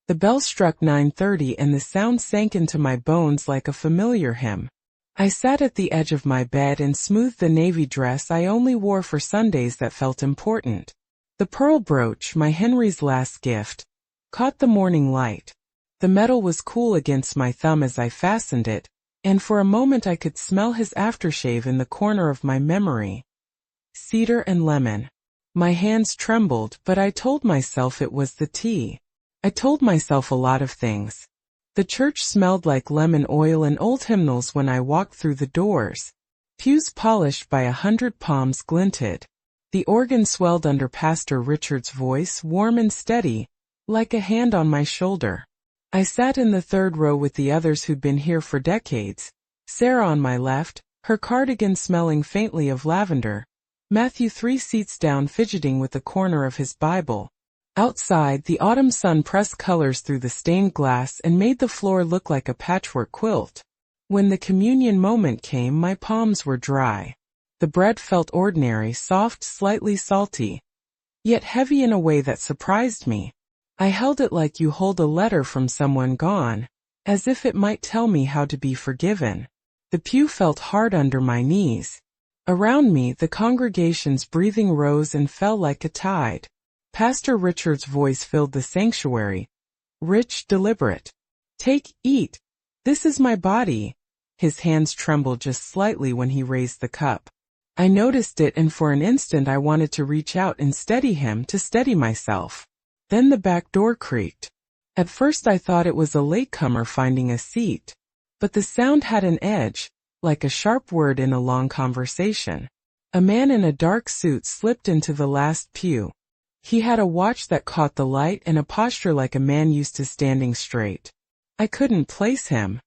The bell struck 9:30 and the sound sank into my bones like a familiar hymn. I sat at the edge of my bed and smoothed the navy dress I only wore for Sundays that felt important. The pearl brooch, my Henry's last gift, caught the morning light. The metal was cool against my thumb as I fastened it, and for a moment I could smell his aftershave in the corner of my memory. Cedar and lemon. My hands trembled, but I told myself it was the tea. I told myself a lot of things. The church smelled like lemon oil and old hymnals when I walked through the doors. Pews polished by 100 palms glinted. The organ swelled under Pastor Richard's voice, warm and steady, like a hand on my shoulder. I sat in the third row with the others who'd been here for decades. Sarah on my left, her cardigan smelling faintly of lavender. Matthew 3 seats down fidgeting with the corner of his Bible. Outside, the autumn sun pressed colors through the stained glass and made the floor look like a patchwork quilt. When the communion moment came, my palms were dry. The bread felt ordinary, soft, slightly salty, yet heavy in a way that surprised me. I held it like you hold a letter from someone gone, as if it might tell me how to be forgiven. The pew felt hard under my knees. Around me, the congregation's breathing rose and fell like a tide. Pastor Richard's voice filled the sanctuary, rich, deliberate. "Take, eat. This is my body." His hands trembled just slightly when he raised the cup. I noticed it, and for an instant I wanted to reach out and steady him, to steady myself. Then the back door creaked. At first I thought it was a latecomer finding a seat. But the sound had an edge, like a sharp word in a long conversation. A man in a dark suit slipped into the last pew. He had a watch that caught the light and a posture like a man used to standing straight. I couldn't place him.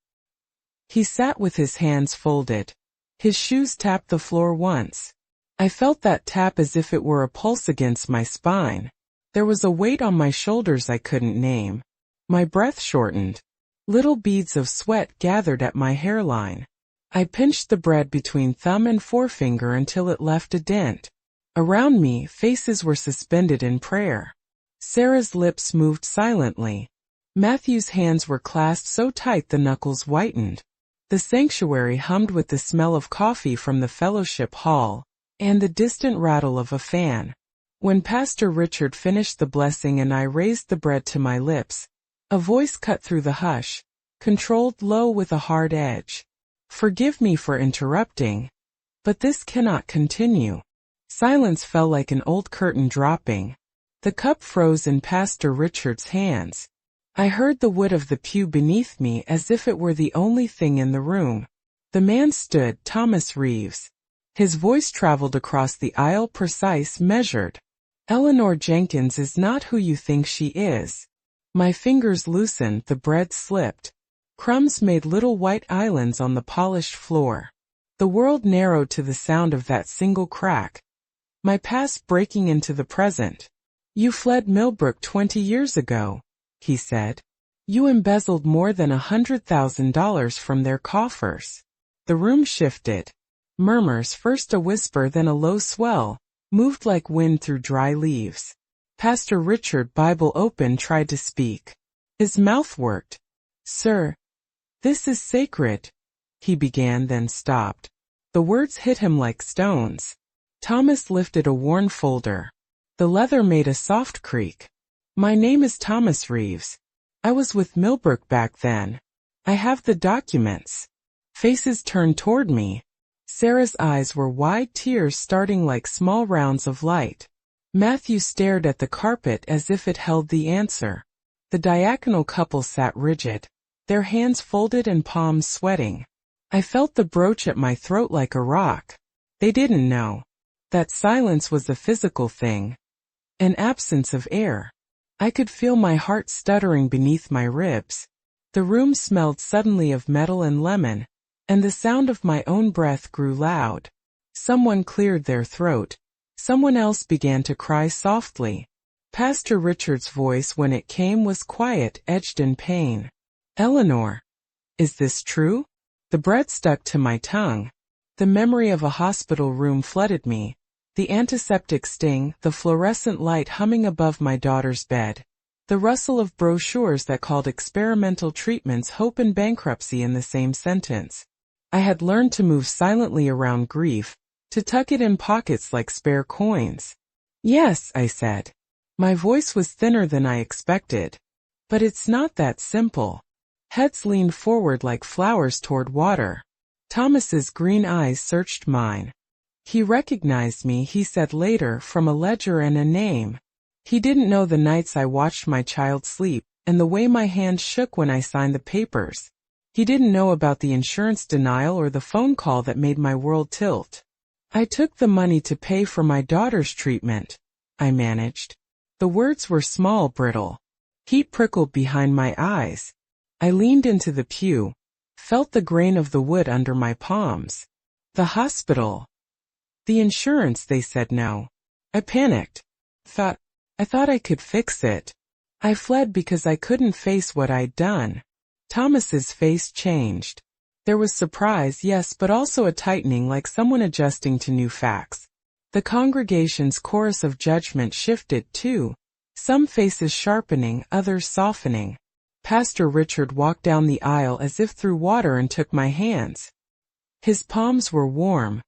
He sat with his hands folded. His shoes tapped the floor once. I felt that tap as if it were a pulse against my spine. There was a weight on my shoulders I couldn't name. My breath shortened. Little beads of sweat gathered at my hairline. I pinched the bread between thumb and forefinger until it left a dent. Around me, faces were suspended in prayer. Sarah's lips moved silently. Matthew's hands were clasped so tight the knuckles whitened. The sanctuary hummed with the smell of coffee from the fellowship hall, and the distant rattle of a fan. When Pastor Richard finished the blessing and I raised the bread to my lips, a voice cut through the hush, controlled, low with a hard edge. "Forgive me for interrupting, but this cannot continue." Silence fell like an old curtain dropping. The cup froze in Pastor Richard's hands. I heard the wood of the pew beneath me as if it were the only thing in the room. The man stood, Thomas Reeves. His voice traveled across the aisle, precise, measured. "Eleanor Jenkins is not who you think she is." My fingers loosened, the bread slipped. Crumbs made little white islands on the polished floor. The world narrowed to the sound of that single crack. My past breaking into the present. "You fled Millbrook 20 years ago," he said. "You embezzled more than $100,000 from their coffers." The room shifted. Murmurs, first a whisper then a low swell, moved like wind through dry leaves. Pastor Richard, Bible open, tried to speak. His mouth worked. "Sir, this is sacred," he began, then stopped. The words hit him like stones. Thomas lifted a worn folder. The leather made a soft creak. "My name is Thomas Reeves. I was with Millbrook back then. I have the documents." Faces turned toward me. Sarah's eyes were wide, tears starting like small rounds of light. Matthew stared at the carpet as if it held the answer. The diaconal couple sat rigid, their hands folded and palms sweating. I felt the brooch at my throat like a rock. They didn't know that silence was a physical thing, an absence of air. I could feel my heart stuttering beneath my ribs. The room smelled suddenly of metal and lemon, and the sound of my own breath grew loud. Someone cleared their throat. Someone else began to cry softly. Pastor Richard's voice, when it came, was quiet, edged in pain. "Eleanor, is this true?" The bread stuck to my tongue. The memory of a hospital room flooded me. The antiseptic sting, the fluorescent light humming above my daughter's bed. the rustle of brochures that called experimental treatments hope and bankruptcy in the same sentence. I had learned to move silently around grief, to tuck it in pockets like spare coins. Yes, I said. My voice was thinner than I expected. But it's not that simple. Heads leaned forward like flowers toward water. Thomas's green eyes searched mine. He recognized me, he said later, from a ledger and a name. He didn't know the nights I watched my child sleep, and the way my hand shook when I signed the papers. He didn't know about the insurance denial or the phone call that made my world tilt. I took the money to pay for my daughter's treatment, I managed. The words were small, brittle. Heat prickled behind my eyes. I leaned into the pew, felt the grain of the wood under my palms. The hospital. The insurance, they said no. I panicked. I thought I could fix it. I fled because I couldn't face what I'd done. Thomas's face changed. There was surprise, yes, but also a tightening, like someone adjusting to new facts. The congregation's chorus of judgment shifted too. Some faces sharpening, others softening. Pastor Richard walked down the aisle as if through water and took my hands. His palms were warm.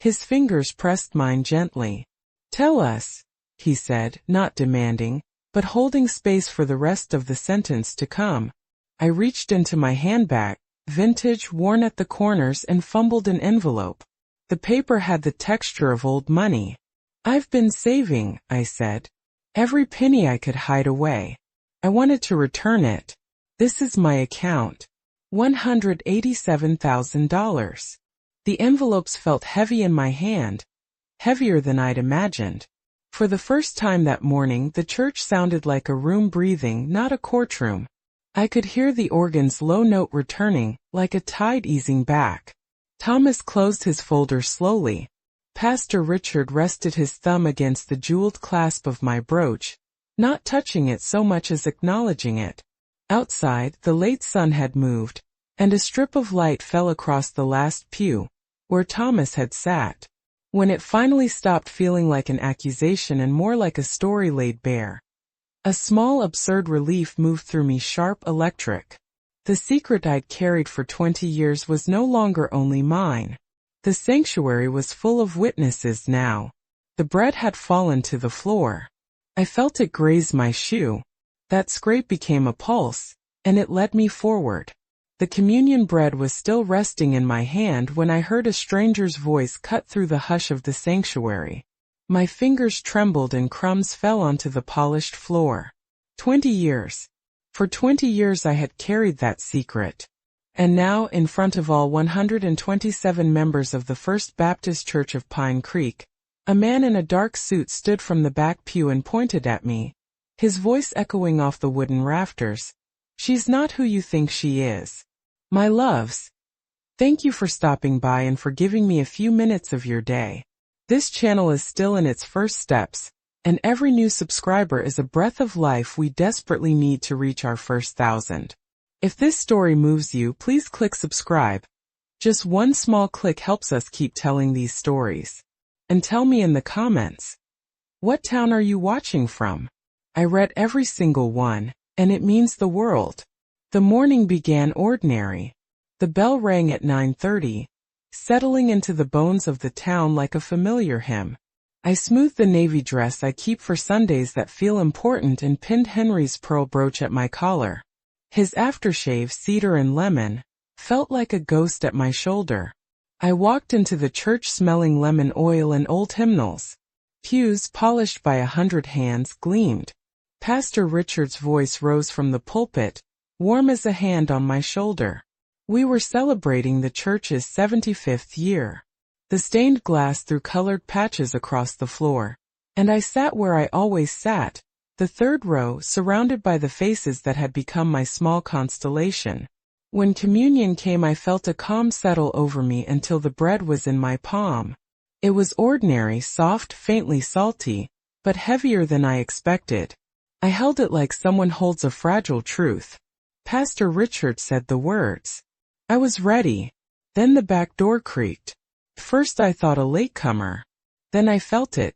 His fingers pressed mine gently. "Tell us," he said, not demanding, but holding space for the rest of the sentence to come. I reached into my handbag, vintage, worn at the corners, and fumbled an envelope. The paper had the texture of old money. "I've been saving," I said. "Every penny I could hide away. I wanted to return it. This is my account. $187,000. The envelopes felt heavy in my hand, heavier than I'd imagined. For the first time that morning, the church sounded like a room breathing, not a courtroom. I could hear the organ's low note returning, like a tide easing back. Thomas closed his folder slowly. Pastor Richard rested his thumb against the jeweled clasp of my brooch, not touching it so much as acknowledging it. Outside, the late sun had moved, and a strip of light fell across the last pew, where Thomas had sat. When it finally stopped feeling like an accusation and more like a story laid bare, a small absurd relief moved through me, sharp, electric. The secret I'd carried for 20 years was no longer only mine. The sanctuary was full of witnesses now. The bread had fallen to the floor. I felt it graze my shoe. That scrape became a pulse, and it led me forward. The communion bread was still resting in my hand when I heard a stranger's voice cut through the hush of the sanctuary. My fingers trembled and crumbs fell onto the polished floor. 20 years. For 20 years I had carried that secret. And now, in front of all 127 members of the First Baptist Church of Pine Creek, a man in a dark suit stood from the back pew and pointed at me, his voice echoing off the wooden rafters. "She's not who you think she is. My loves. Thank you for stopping by and for giving me a few minutes of your day. This channel is still in its first steps, and every new subscriber is a breath of life we desperately need to reach our first 1,000. If this story moves you, please click subscribe. Just one small click helps us keep telling these stories. And tell me in the comments, what town are you watching from? I read every single one, and it means the world. The morning began ordinary. The bell rang at 9:30, settling into the bones of the town like a familiar hymn. I smoothed the navy dress I keep for Sundays that feel important and pinned Henry's pearl brooch at my collar. His aftershave, cedar and lemon, felt like a ghost at my shoulder. I walked into the church smelling lemon oil and old hymnals. Pews polished by 100 hands gleamed. Pastor Richard's voice rose from the pulpit, warm as a hand on my shoulder. We were celebrating the church's 75th year. The stained glass threw colored patches across the floor, and I sat where I always sat, the third row, surrounded by the faces that had become my small constellation. When communion came, I felt a calm settle over me until the bread was in my palm. It was ordinary, soft, faintly salty, but heavier than I expected. I held it like someone holds a fragile truth. Pastor Richard said the words. I was ready. Then the back door creaked. First I thought a latecomer. Then I felt it.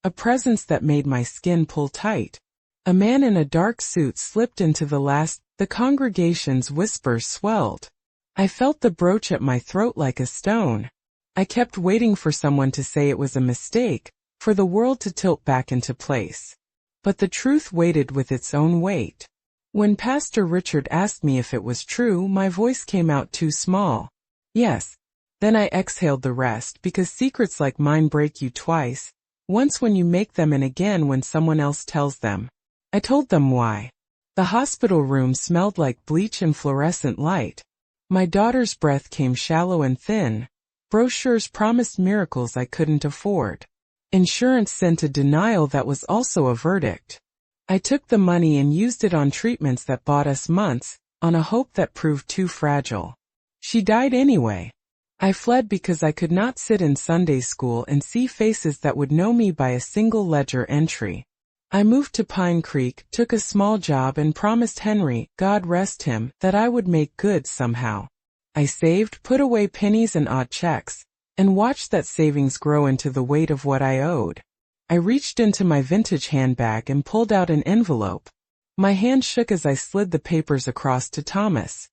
A presence that made my skin pull tight. A man in a dark suit slipped into the congregation's whispers swelled. I felt the brooch at my throat like a stone. I kept waiting for someone to say it was a mistake, for the world to tilt back into place. But the truth waited with its own weight. When Pastor Richard asked me if it was true, my voice came out too small. Yes. Then I exhaled the rest, because secrets like mine break you twice, once when you make them and again when someone else tells them. I told them why. The hospital room smelled like bleach and fluorescent light. My daughter's breath came shallow and thin. Brochures promised miracles I couldn't afford. Insurance sent a denial that was also a verdict. I took the money and used it on treatments that bought us months, on a hope that proved too fragile. She died anyway. I fled because I could not sit in Sunday school and see faces that would know me by a single ledger entry. I moved to Pine Creek, took a small job and promised Henry, God rest him, that I would make good somehow. I saved, put away pennies and odd checks, and watched that savings grow into the weight of what I owed. I reached into my vintage handbag and pulled out an envelope. My hand shook as I slid the papers across to Thomas.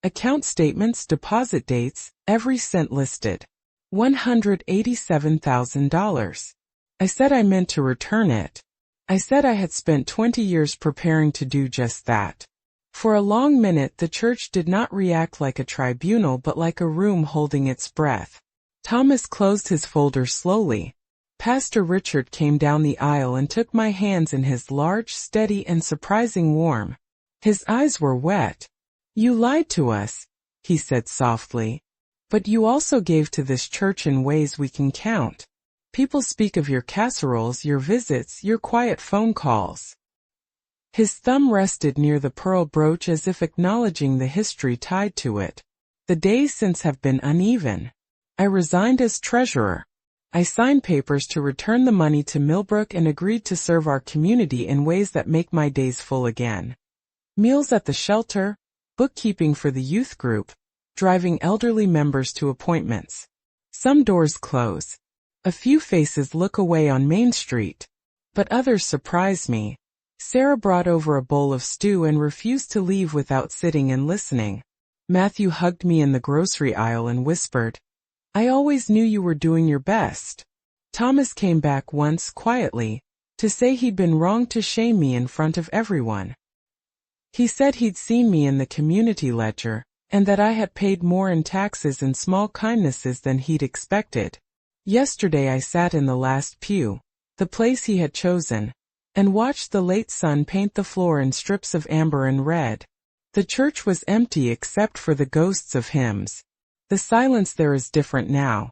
Account statements, deposit dates, every cent listed. $187,000. I said I meant to return it. I said I had spent 20 years preparing to do just that. For a long minute the church did not react like a tribunal but like a room holding its breath. Thomas closed his folder slowly. Pastor Richard came down the aisle and took my hands in his large, steady and surprising warm. His eyes were wet. You lied to us, he said softly. But you also gave to this church in ways we can count. People speak of your casseroles, your visits, your quiet phone calls. His thumb rested near the pearl brooch as if acknowledging the history tied to it. The days since have been uneven. I resigned as treasurer. I signed papers to return the money to Millbrook and agreed to serve our community in ways that make my days full again. Meals at the shelter, bookkeeping for the youth group, driving elderly members to appointments. Some doors close. A few faces look away on Main Street. But others surprise me. Sarah brought over a bowl of stew and refused to leave without sitting and listening. Matthew hugged me in the grocery aisle and whispered, I always knew you were doing your best. Thomas came back once, quietly, to say he'd been wrong to shame me in front of everyone. He said he'd seen me in the community ledger, and that I had paid more in taxes and small kindnesses than he'd expected. Yesterday I sat in the last pew, the place he had chosen, and watched the late sun paint the floor in strips of amber and red. The church was empty except for the ghosts of hymns. The silence there is different now.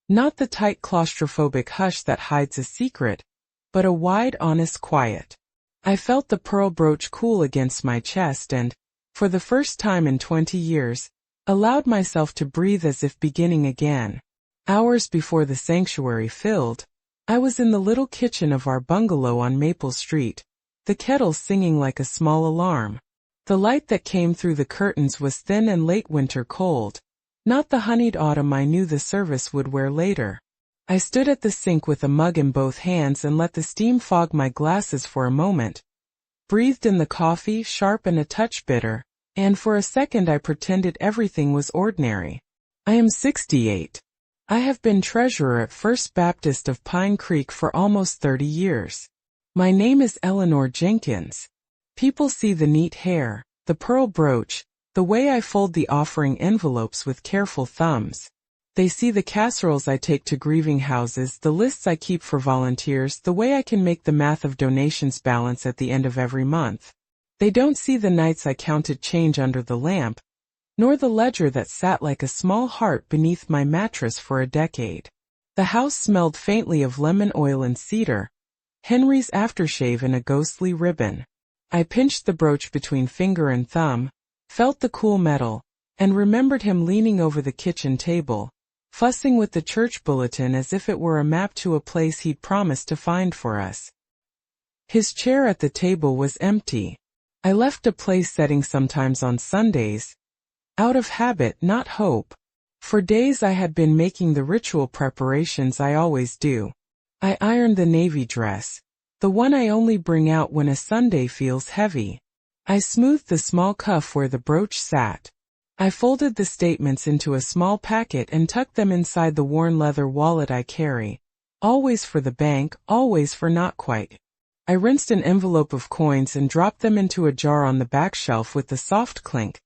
Not the tight claustrophobic hush that hides a secret, but a wide, honest quiet. I felt the pearl brooch cool against my chest and, for the first time in 20 years, allowed myself to breathe as if beginning again. Hours before the sanctuary filled, I was in the little kitchen of our bungalow on Maple Street, the kettle singing like a small alarm. The light that came through the curtains was thin and late winter cold, not the honeyed autumn I knew the service would wear later. I stood at the sink with a mug in both hands and let the steam fog my glasses for a moment, breathed in the coffee, sharp and a touch bitter, and for a second I pretended everything was ordinary. I am 68. I have been treasurer at First Baptist of Pine Creek for almost 30 years. My name is Eleanor Jenkins. People see the neat hair, the pearl brooch, the way I fold the offering envelopes with careful thumbs. They see the casseroles I take to grieving houses, the lists I keep for volunteers, the way I can make the math of donations balance at the end of every month. They don't see the nights I counted change under the lamp, nor the ledger that sat like a small heart beneath my mattress for a decade. The house smelled faintly of lemon oil and cedar, Henry's aftershave and a ghostly ribbon. I pinched the brooch between finger and thumb, felt the cool metal, and remembered him leaning over the kitchen table, fussing with the church bulletin as if it were a map to a place he'd promised to find for us. His chair at the table was empty. I left a place setting sometimes on Sundays, out of habit, not hope. For days I had been making the ritual preparations I always do. I ironed the navy dress, The one I only bring out when a Sunday feels heavy. I smoothed the small cuff where the brooch sat. I folded the statements into a small packet and tucked them inside the worn leather wallet I carry. Always for the bank, always for not quite. I rinsed an envelope of coins and dropped them into a jar on the back shelf with the soft clink.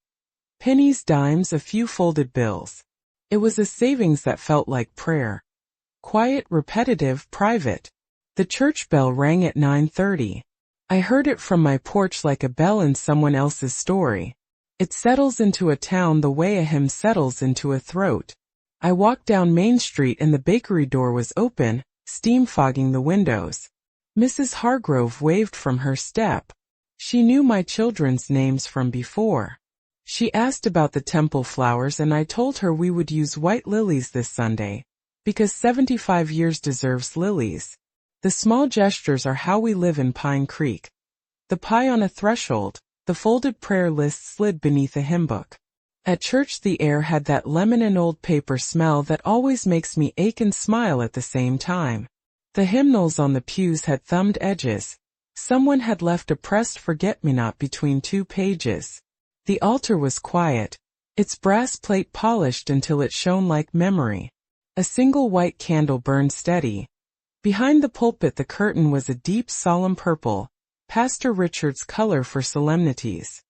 Pennies, dimes, a few folded bills. It was a savings that felt like prayer. Quiet, repetitive, private. The church bell rang at 9:30. I heard it from my porch like a bell in someone else's story. It settles into a town the way a hymn settles into a throat. I walked down Main Street and the bakery door was open, steam fogging the windows. Mrs. Hargrove waved from her step. She knew my children's names from before. She asked about the temple flowers and I told her we would use white lilies this Sunday, because 75 years deserves lilies. The small gestures are how we live in Pine Creek. The pie on a threshold, the folded prayer list slid beneath a hymn book. At church the air had that lemon and old paper smell that always makes me ache and smile at the same time. The hymnals on the pews had thumbed edges. Someone had left a pressed forget-me-not between two pages. The altar was quiet, its brass plate polished until it shone like memory. A single white candle burned steady. Behind the pulpit the curtain was a deep solemn purple, Pastor Richard's color for solemnities.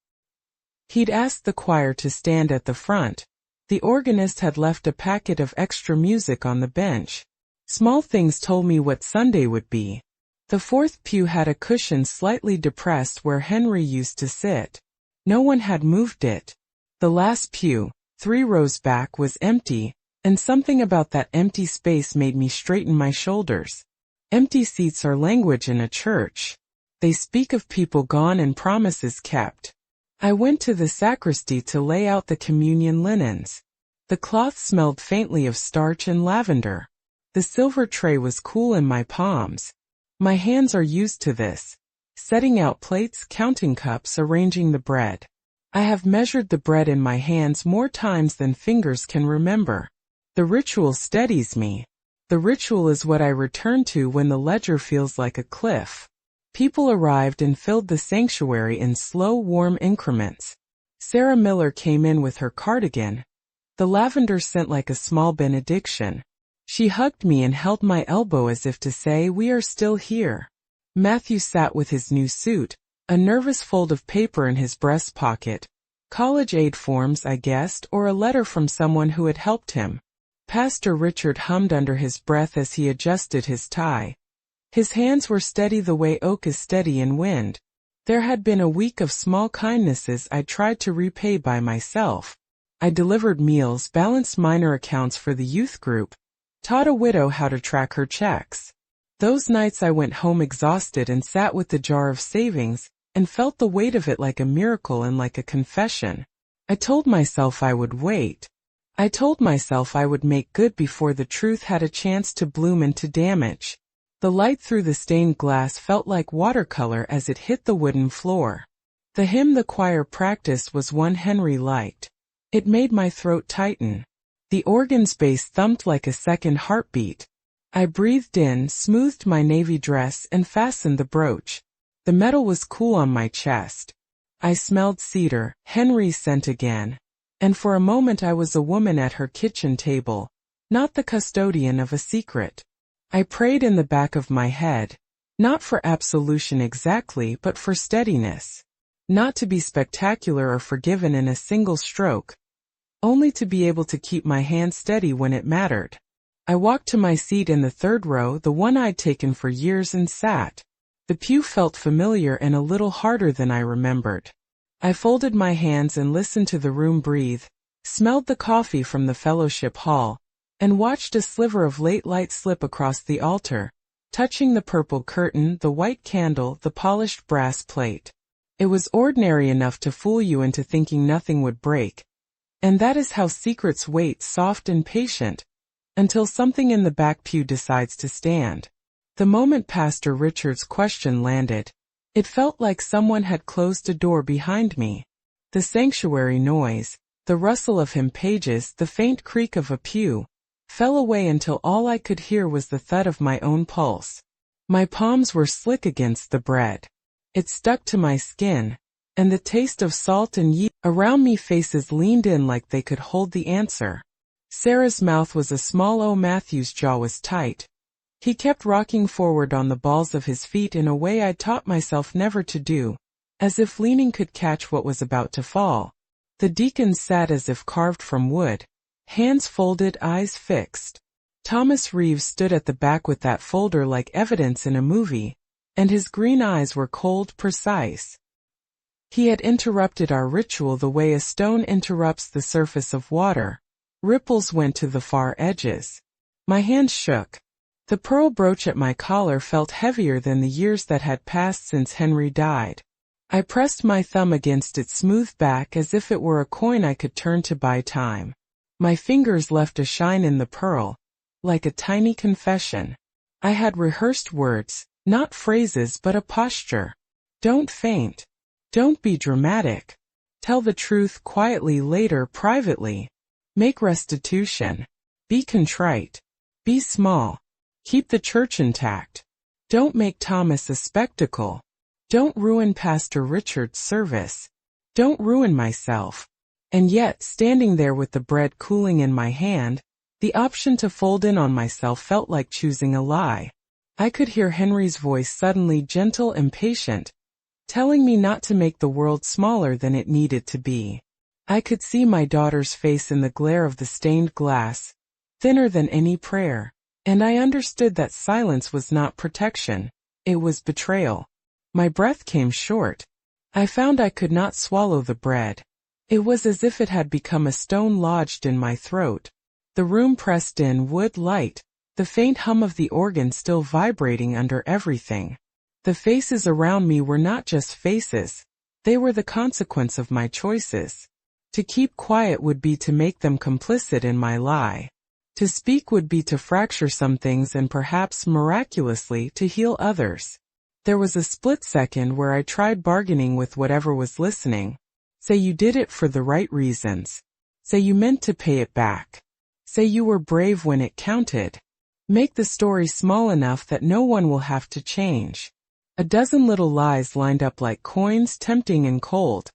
He'd asked the choir to stand at the front. The organist had left a packet of extra music on the bench. Small things told me what Sunday would be. The fourth pew had a cushion slightly depressed where Henry used to sit. No one had moved it. The last pew, 3 rows back, was empty, and something about that empty space made me straighten my shoulders. Empty seats are language in a church. They speak of people gone and promises kept. I went to the sacristy to lay out the communion linens. The cloth smelled faintly of starch and lavender. The silver tray was cool in my palms. My hands are used to this. Setting out plates, counting cups, arranging the bread. I have measured the bread in my hands more times than fingers can remember. The ritual steadies me. The ritual is what I return to when the ledger feels like a cliff. People arrived and filled the sanctuary in slow, warm increments. Sarah Miller came in with her cardigan. The lavender scent like a small benediction. She hugged me and held my elbow as if to say, "We are still here." Matthew sat with his new suit, a nervous fold of paper in his breast pocket. College aid forms, I guessed, or a letter from someone who had helped him. Pastor Richard hummed under his breath as he adjusted his tie. His hands were steady the way oak is steady in wind. There had been a week of small kindnesses I tried to repay by myself. I delivered meals, balanced minor accounts for the youth group, taught a widow how to track her checks. Those nights I went home exhausted and sat with the jar of savings, and felt the weight of it like a miracle and like a confession. I told myself I would wait. I told myself I would make good before the truth had a chance to bloom into damage. The light through the stained glass felt like watercolor as it hit the wooden floor. The hymn the choir practiced was one Henry liked. It made my throat tighten. The organ's bass thumped like a second heartbeat. I breathed in, smoothed my navy dress, and fastened the brooch. The metal was cool on my chest. I smelled cedar, Henry's scent again. And for a moment I was a woman at her kitchen table, not the custodian of a secret. I prayed in the back of my head, not for absolution exactly, but for steadiness. Not to be spectacular or forgiven in a single stroke, only to be able to keep my hand steady when it mattered. I walked to my seat in the third row, the one I'd taken for years, and sat. The pew felt familiar and a little harder than I remembered. I folded my hands and listened to the room breathe, smelled the coffee from the fellowship hall, and watched a sliver of late light slip across the altar, touching the purple curtain, the white candle, the polished brass plate. It was ordinary enough to fool you into thinking nothing would break. And that is how secrets wait, soft and patient, until something in the back pew decides to stand. The moment Pastor Richard's question landed, it felt like someone had closed a door behind me. The sanctuary noise, the rustle of hymn pages, the faint creak of a pew, fell away until all I could hear was the thud of my own pulse. My palms were slick against the bread. It stuck to my skin, and the taste of salt and yeast around me. Faces leaned in like they could hold the answer. Sarah's mouth was a small. Matthew's jaw was tight. He kept rocking forward on the balls of his feet in a way I'd taught myself never to do, as if leaning could catch what was about to fall. The deacon sat as if carved from wood, hands folded, eyes fixed. Thomas Reeves stood at the back with that folder like evidence in a movie, and his green eyes were cold, precise. He had interrupted our ritual the way a stone interrupts the surface of water. Ripples went to the far edges. My hand shook. The pearl brooch at my collar felt heavier than the years that had passed since Henry died. I pressed my thumb against its smooth back as if it were a coin I could turn to buy time. My fingers left a shine in the pearl, like a tiny confession. I had rehearsed words, not phrases but a posture. Don't faint. Don't be dramatic. Tell the truth quietly, later privately. Make restitution. Be contrite. Be small. Keep the church intact. Don't make Thomas a spectacle. Don't ruin Pastor Richard's service. Don't ruin myself. And yet, standing there with the bread cooling in my hand, the option to fold in on myself felt like choosing a lie. I could hear Henry's voice, suddenly gentle and patient, telling me not to make the world smaller than it needed to be. I could see my daughter's face in the glare of the stained glass, thinner than any prayer, and I understood that silence was not protection, it was betrayal. My breath came short. I found I could not swallow the bread. It was as if it had become a stone lodged in my throat. The room pressed in, wood light, the faint hum of the organ still vibrating under everything. The faces around me were not just faces, they were the consequence of my choices. To keep quiet would be to make them complicit in my lie. To speak would be to fracture some things and perhaps miraculously to heal others. There was a split second where I tried bargaining with whatever was listening. Say you did it for the right reasons. Say you meant to pay it back. Say you were brave when it counted. Make the story small enough that no one will have to change. A dozen little lies lined up like coins, tempting and cold.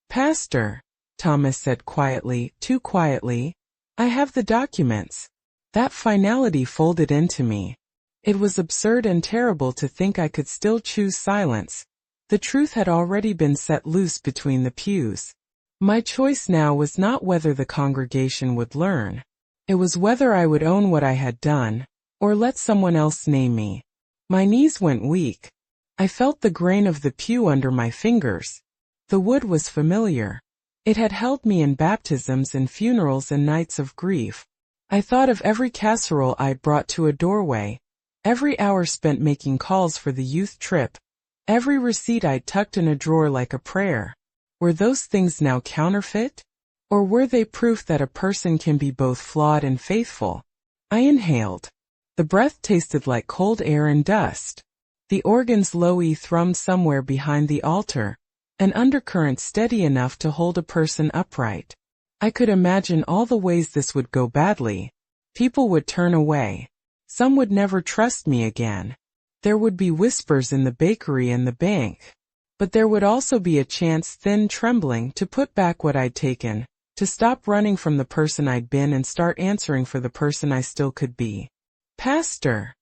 Pastor, Thomas said quietly, too quietly, I have the documents. That finality folded into me. It was absurd and terrible to think I could still choose silence. The truth had already been set loose between the pews. My choice now was not whether the congregation would learn. It was whether I would own what I had done, or let someone else name me. My knees went weak. I felt the grain of the pew under my fingers. The wood was familiar. It had held me in baptisms and funerals and nights of grief. I thought of every casserole I'd brought to a doorway, every hour spent making calls for the youth trip, every receipt I'd tucked in a drawer like a prayer. Were those things now counterfeit? Or were they proof that a person can be both flawed and faithful? I inhaled. The breath tasted like cold air and dust. The organ's low E thrummed somewhere behind the altar, an undercurrent steady enough to hold a person upright. I could imagine all the ways this would go badly. People would turn away. Some would never trust me again. There would be whispers in the bakery and the bank. But there would also be a chance, thin, trembling, to put back what I'd taken, to stop running from the person I'd been and start answering for the person I still could be. Pastor.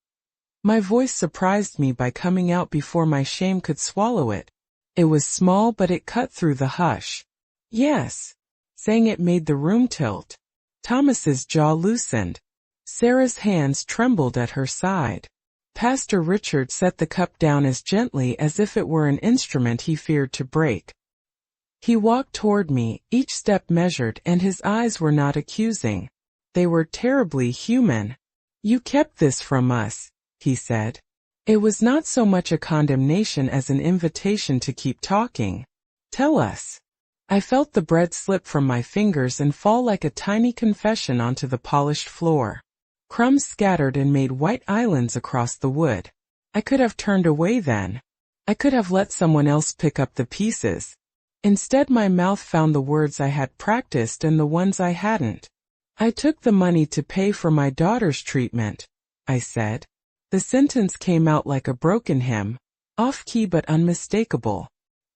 My voice surprised me by coming out before my shame could swallow it. It was small but it cut through the hush. Yes. Saying it made the room tilt. Thomas's jaw loosened. Sarah's hands trembled at her side. Pastor Richard set the cup down as gently as if it were an instrument he feared to break. He walked toward me, each step measured, and his eyes were not accusing. They were terribly human. You kept this from us, he said. It was not so much a condemnation as an invitation to keep talking. Tell us. I felt the bread slip from my fingers and fall like a tiny confession onto the polished floor. Crumbs scattered and made white islands across the wood. I could have turned away then. I could have let someone else pick up the pieces. Instead, my mouth found the words I had practiced and the ones I hadn't. I took the money to pay for my daughter's treatment, I said. The sentence came out like a broken hymn, off-key but unmistakable.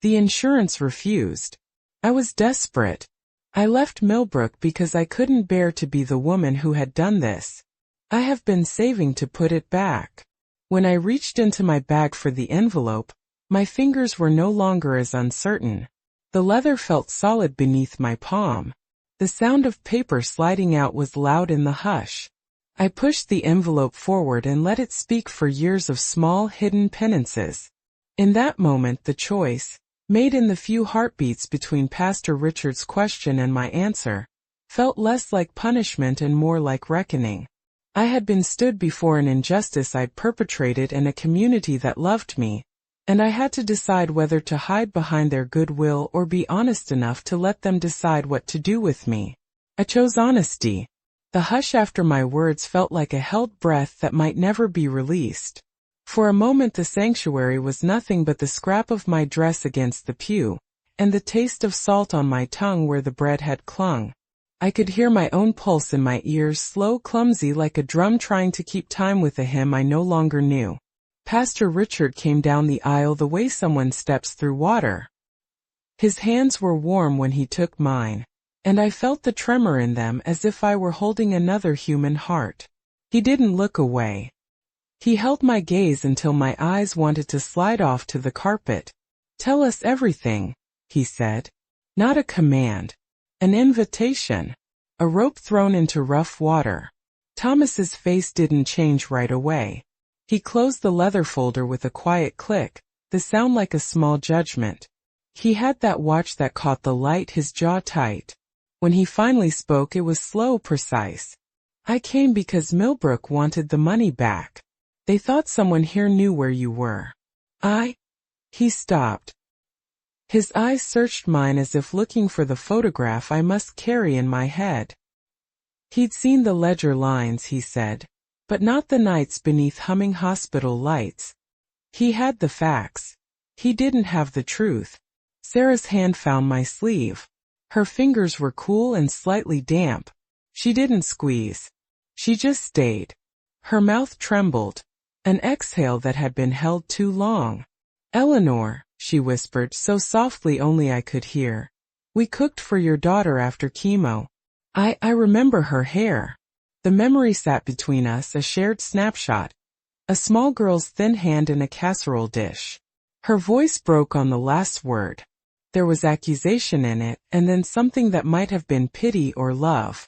The insurance refused. I was desperate. I left Millbrook because I couldn't bear to be the woman who had done this. I have been saving to put it back. When I reached into my bag for the envelope, my fingers were no longer as uncertain. The leather felt solid beneath my palm. The sound of paper sliding out was loud in the hush. I pushed the envelope forward and let it speak for years of small hidden penances. In that moment the choice, made in the few heartbeats between Pastor Richard's question and my answer, felt less like punishment and more like reckoning. I had been stood before an injustice I'd perpetrated in a community that loved me, and I had to decide whether to hide behind their goodwill or be honest enough to let them decide what to do with me. I chose honesty. The hush after my words felt like a held breath that might never be released. For a moment the sanctuary was nothing but the scrap of my dress against the pew, and the taste of salt on my tongue where the bread had clung. I could hear my own pulse in my ears, slow, clumsy, like a drum trying to keep time with a hymn I no longer knew. Pastor Richard came down the aisle the way someone steps through water. His hands were warm when he took mine, and I felt the tremor in them as if I were holding another human heart. He didn't look away. He held my gaze until my eyes wanted to slide off to the carpet. "Tell us everything," he said. Not a command. An invitation. A rope thrown into rough water. Thomas's face didn't change right away. He closed the leather folder with a quiet click, the sound like a small judgment. He had that watch that caught the light, his jaw tight. When he finally spoke it was slow, precise. "I came because Millbrook wanted the money back. They thought someone here knew where you were." He stopped. His eyes searched mine as if looking for the photograph I must carry in my head. He'd seen the ledger lines, he said, but not the nights beneath humming hospital lights. He had the facts. He didn't have the truth. Sarah's hand found my sleeve. Her fingers were cool and slightly damp. She didn't squeeze. She just stayed. Her mouth trembled. An exhale that had been held too long. "Eleanor," she whispered so softly only I could hear. "We cooked for your daughter after chemo. I remember her hair." The memory sat between us, a shared snapshot. A small girl's thin hand in a casserole dish. Her voice broke on the last word. There was accusation in it, and then something that might have been pity or love.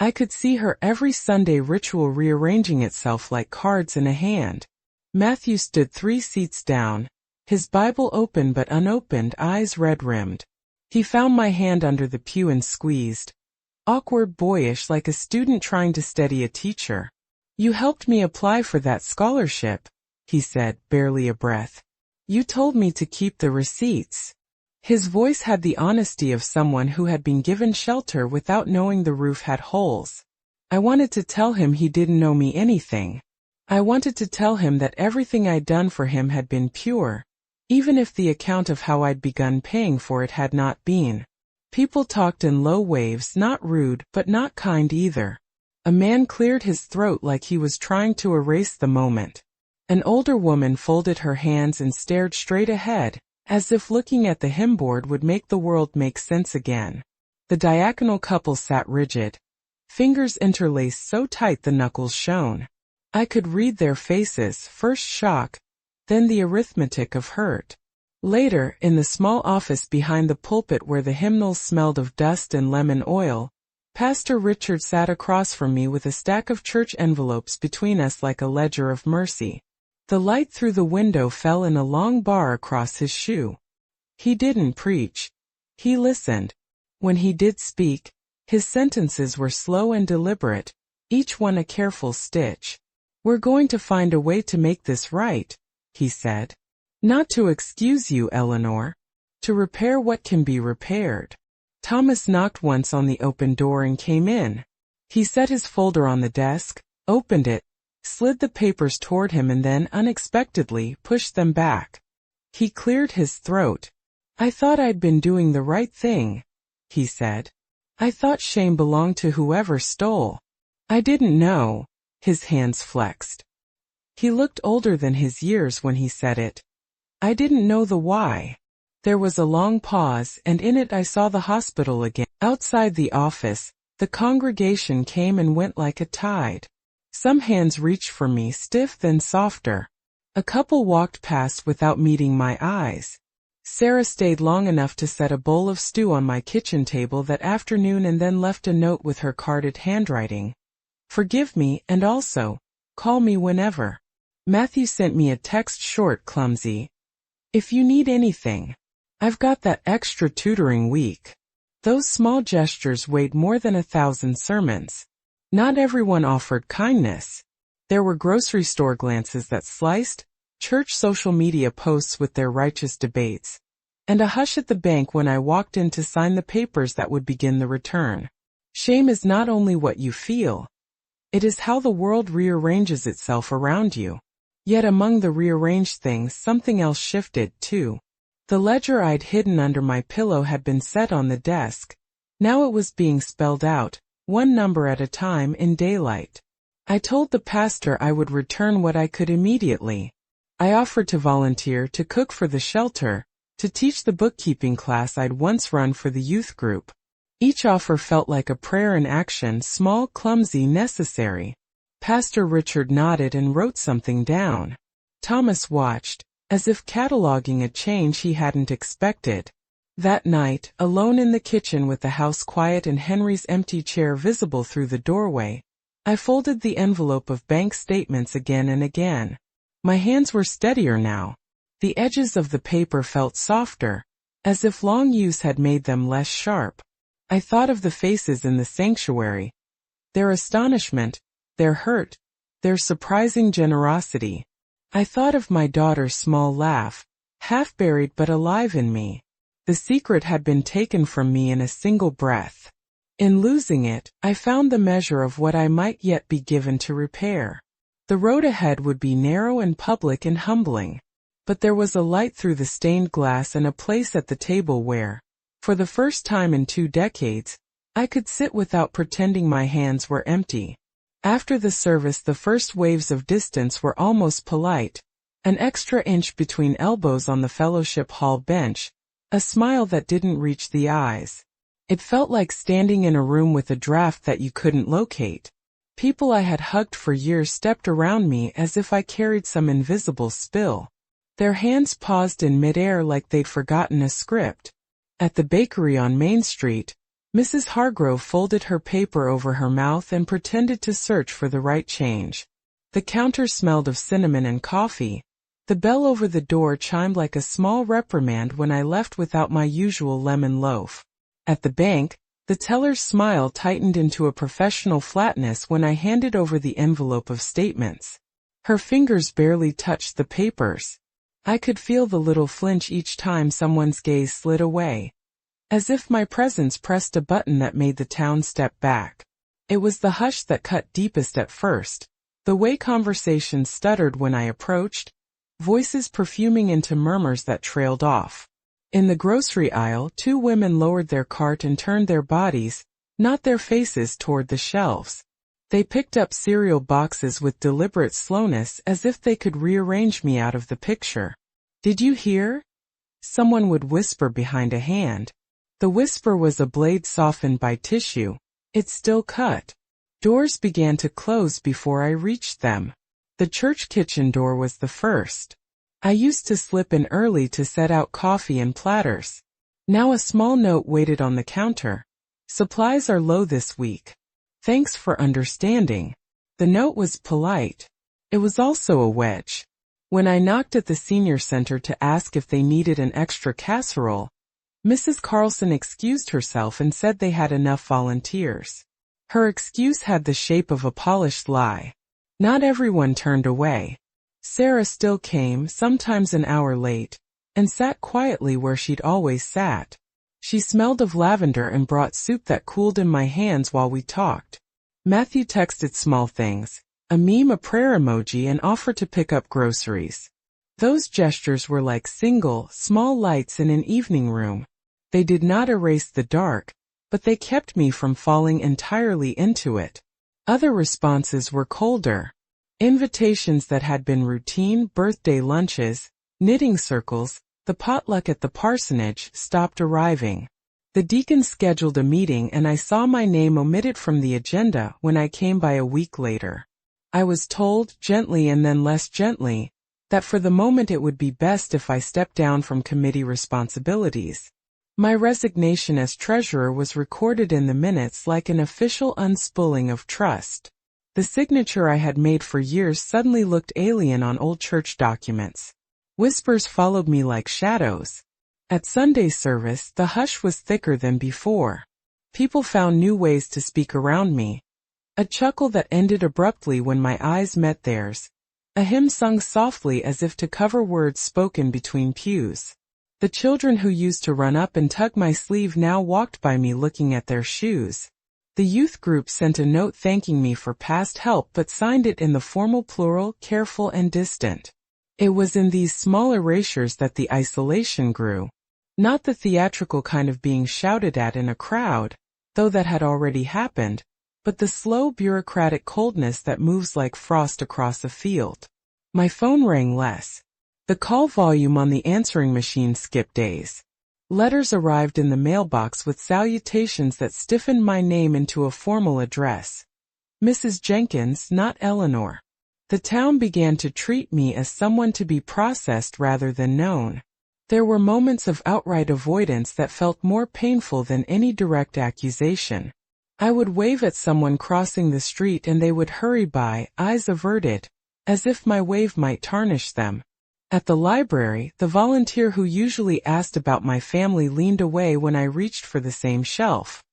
I could see her every Sunday ritual rearranging itself like cards in a hand. Matthew stood 3 seats down, his Bible open but unopened, eyes red-rimmed. He found my hand under the pew and squeezed. Awkward, boyish, like a student trying to steady a teacher. "You helped me apply for that scholarship," he said, barely a breath. "You told me to keep the receipts." His voice had the honesty of someone who had been given shelter without knowing the roof had holes. I wanted to tell him he didn't know me anything. I wanted to tell him that everything I'd done for him had been pure, even if the account of how I'd begun paying for it had not been. People talked in low waves, not rude, but not kind either. A man cleared his throat like he was trying to erase the moment. An older woman folded her hands and stared straight ahead, as if looking at the hymnboard would make the world make sense again. The diaconal couple sat rigid. Fingers interlaced so tight the knuckles shone. I could read their faces, first shock, then the arithmetic of hurt. Later, in the small office behind the pulpit where the hymnals smelled of dust and lemon oil, Pastor Richard sat across from me with a stack of church envelopes between us like a ledger of mercy. The light through the window fell in a long bar across his shoe. He didn't preach. He listened. When he did speak, his sentences were slow and deliberate, each one a careful stitch. "We're going to find a way to make this right," he said. "Not to excuse you, Eleanor. To repair what can be repaired." Thomas knocked once on the open door and came in. He set his folder on the desk, opened it, slid the papers toward him and then, unexpectedly, pushed them back. He cleared his throat. "I thought I'd been doing the right thing," he said. "I thought shame belonged to whoever stole. I didn't know." His hands flexed. He looked older than his years when he said it. I didn't know the why. There was a long pause, and in it I saw the hospital again. Outside the office, the congregation came and went like a tide. Some hands reached for me, stiff then softer. A couple walked past without meeting my eyes. Sarah stayed long enough to set a bowl of stew on my kitchen table that afternoon and then left a note with her carded handwriting. Forgive me, and also, call me whenever. Matthew sent me a text, short, clumsy. If you need anything. I've got that extra tutoring week. Those small gestures weighed more than 1,000 sermons. Not everyone offered kindness. There were grocery store glances that sliced, church social media posts with their righteous debates, and a hush at the bank when I walked in to sign the papers that would begin the return. Shame is not only what you feel. It is how the world rearranges itself around you. Yet among the rearranged things, something else shifted, too. The ledger I'd hidden under my pillow had been set on the desk. Now it was being spelled out, one number at a time, in daylight. I told the pastor I would return what I could immediately. I offered to volunteer to cook for the shelter, to teach the bookkeeping class I'd once run for the youth group. Each offer felt like a prayer in action, small, clumsy, necessary. Pastor Richard nodded and wrote something down. Thomas watched, as if cataloging a change he hadn't expected. That night, alone in the kitchen with the house quiet and Henry's empty chair visible through the doorway, I folded the envelope of bank statements again and again. My hands were steadier now. The edges of the paper felt softer, as if long use had made them less sharp. I thought of the faces in the sanctuary. Their astonishment, their hurt, their surprising generosity. I thought of my daughter's small laugh, half buried but alive in me. The secret had been taken from me in a single breath. In losing it, I found the measure of what I might yet be given to repair. The road ahead would be narrow and public and humbling. But there was a light through the stained glass and a place at the table where, for the first time in 2 decades, I could sit without pretending my hands were empty. After the service, the first waves of distance were almost polite. An extra inch between elbows on the fellowship hall bench, a smile that didn't reach the eyes. It felt like standing in a room with a draft that you couldn't locate. People I had hugged for years stepped around me as if I carried some invisible spill. Their hands paused in midair like they'd forgotten a script. At the bakery on Main Street, Mrs. Hargrove folded her paper over her mouth and pretended to search for the right change. The counter smelled of cinnamon and coffee. The bell over the door chimed like a small reprimand when I left without my usual lemon loaf. At the bank, the teller's smile tightened into a professional flatness when I handed over the envelope of statements. Her fingers barely touched the papers. I could feel the little flinch each time someone's gaze slid away, as if my presence pressed a button that made the town step back. It was the hush that cut deepest at first, the way conversations stuttered when I approached, voices perfuming into murmurs that trailed off. In the grocery aisle, 2 women lowered their cart and turned their bodies, not their faces, toward the shelves. They picked up cereal boxes with deliberate slowness as if they could rearrange me out of the picture. "Did you hear?" Someone would whisper behind a hand. The whisper was a blade softened by tissue. It still cut. Doors began to close before I reached them. The church kitchen door was the first. I used to slip in early to set out coffee and platters. Now a small note waited on the counter. "Supplies are low this week. Thanks for understanding." The note was polite. It was also a wedge. When I knocked at the senior center to ask if they needed an extra casserole, Mrs. Carlson excused herself and said they had enough volunteers. Her excuse had the shape of a polished lie. Not everyone turned away. Sarah still came, sometimes an hour late, and sat quietly where she'd always sat. She smelled of lavender and brought soup that cooled in my hands while we talked. Matthew texted small things, a meme, a prayer emoji, and offered to pick up groceries. Those gestures were like single, small lights in an evening room. They did not erase the dark, but they kept me from falling entirely into it. Other responses were colder. Invitations that had been routine, birthday lunches, knitting circles, the potluck at the parsonage, stopped arriving. The deacon scheduled a meeting and I saw my name omitted from the agenda when I came by a week later. I was told, gently and then less gently, that for the moment it would be best if I stepped down from committee responsibilities. My resignation as treasurer was recorded in the minutes like an official unspooling of trust. The signature I had made for years suddenly looked alien on old church documents. Whispers followed me like shadows. At Sunday service, the hush was thicker than before. People found new ways to speak around me. A chuckle that ended abruptly when my eyes met theirs. A hymn sung softly as if to cover words spoken between pews. The children who used to run up and tug my sleeve now walked by me looking at their shoes. The youth group sent a note thanking me for past help but signed it in the formal plural, careful and distant. It was in these small erasures that the isolation grew. Not the theatrical kind of being shouted at in a crowd, though that had already happened, but the slow bureaucratic coldness that moves like frost across a field. My phone rang less. The call volume on the answering machine skipped days. Letters arrived in the mailbox with salutations that stiffened my name into a formal address. Mrs. Jenkins, not Eleanor. The town began to treat me as someone to be processed rather than known. There were moments of outright avoidance that felt more painful than any direct accusation. I would wave at someone crossing the street and they would hurry by, eyes averted, as if my wave might tarnish them. At the library, the volunteer who usually asked about my family leaned away when I reached for the same shelf.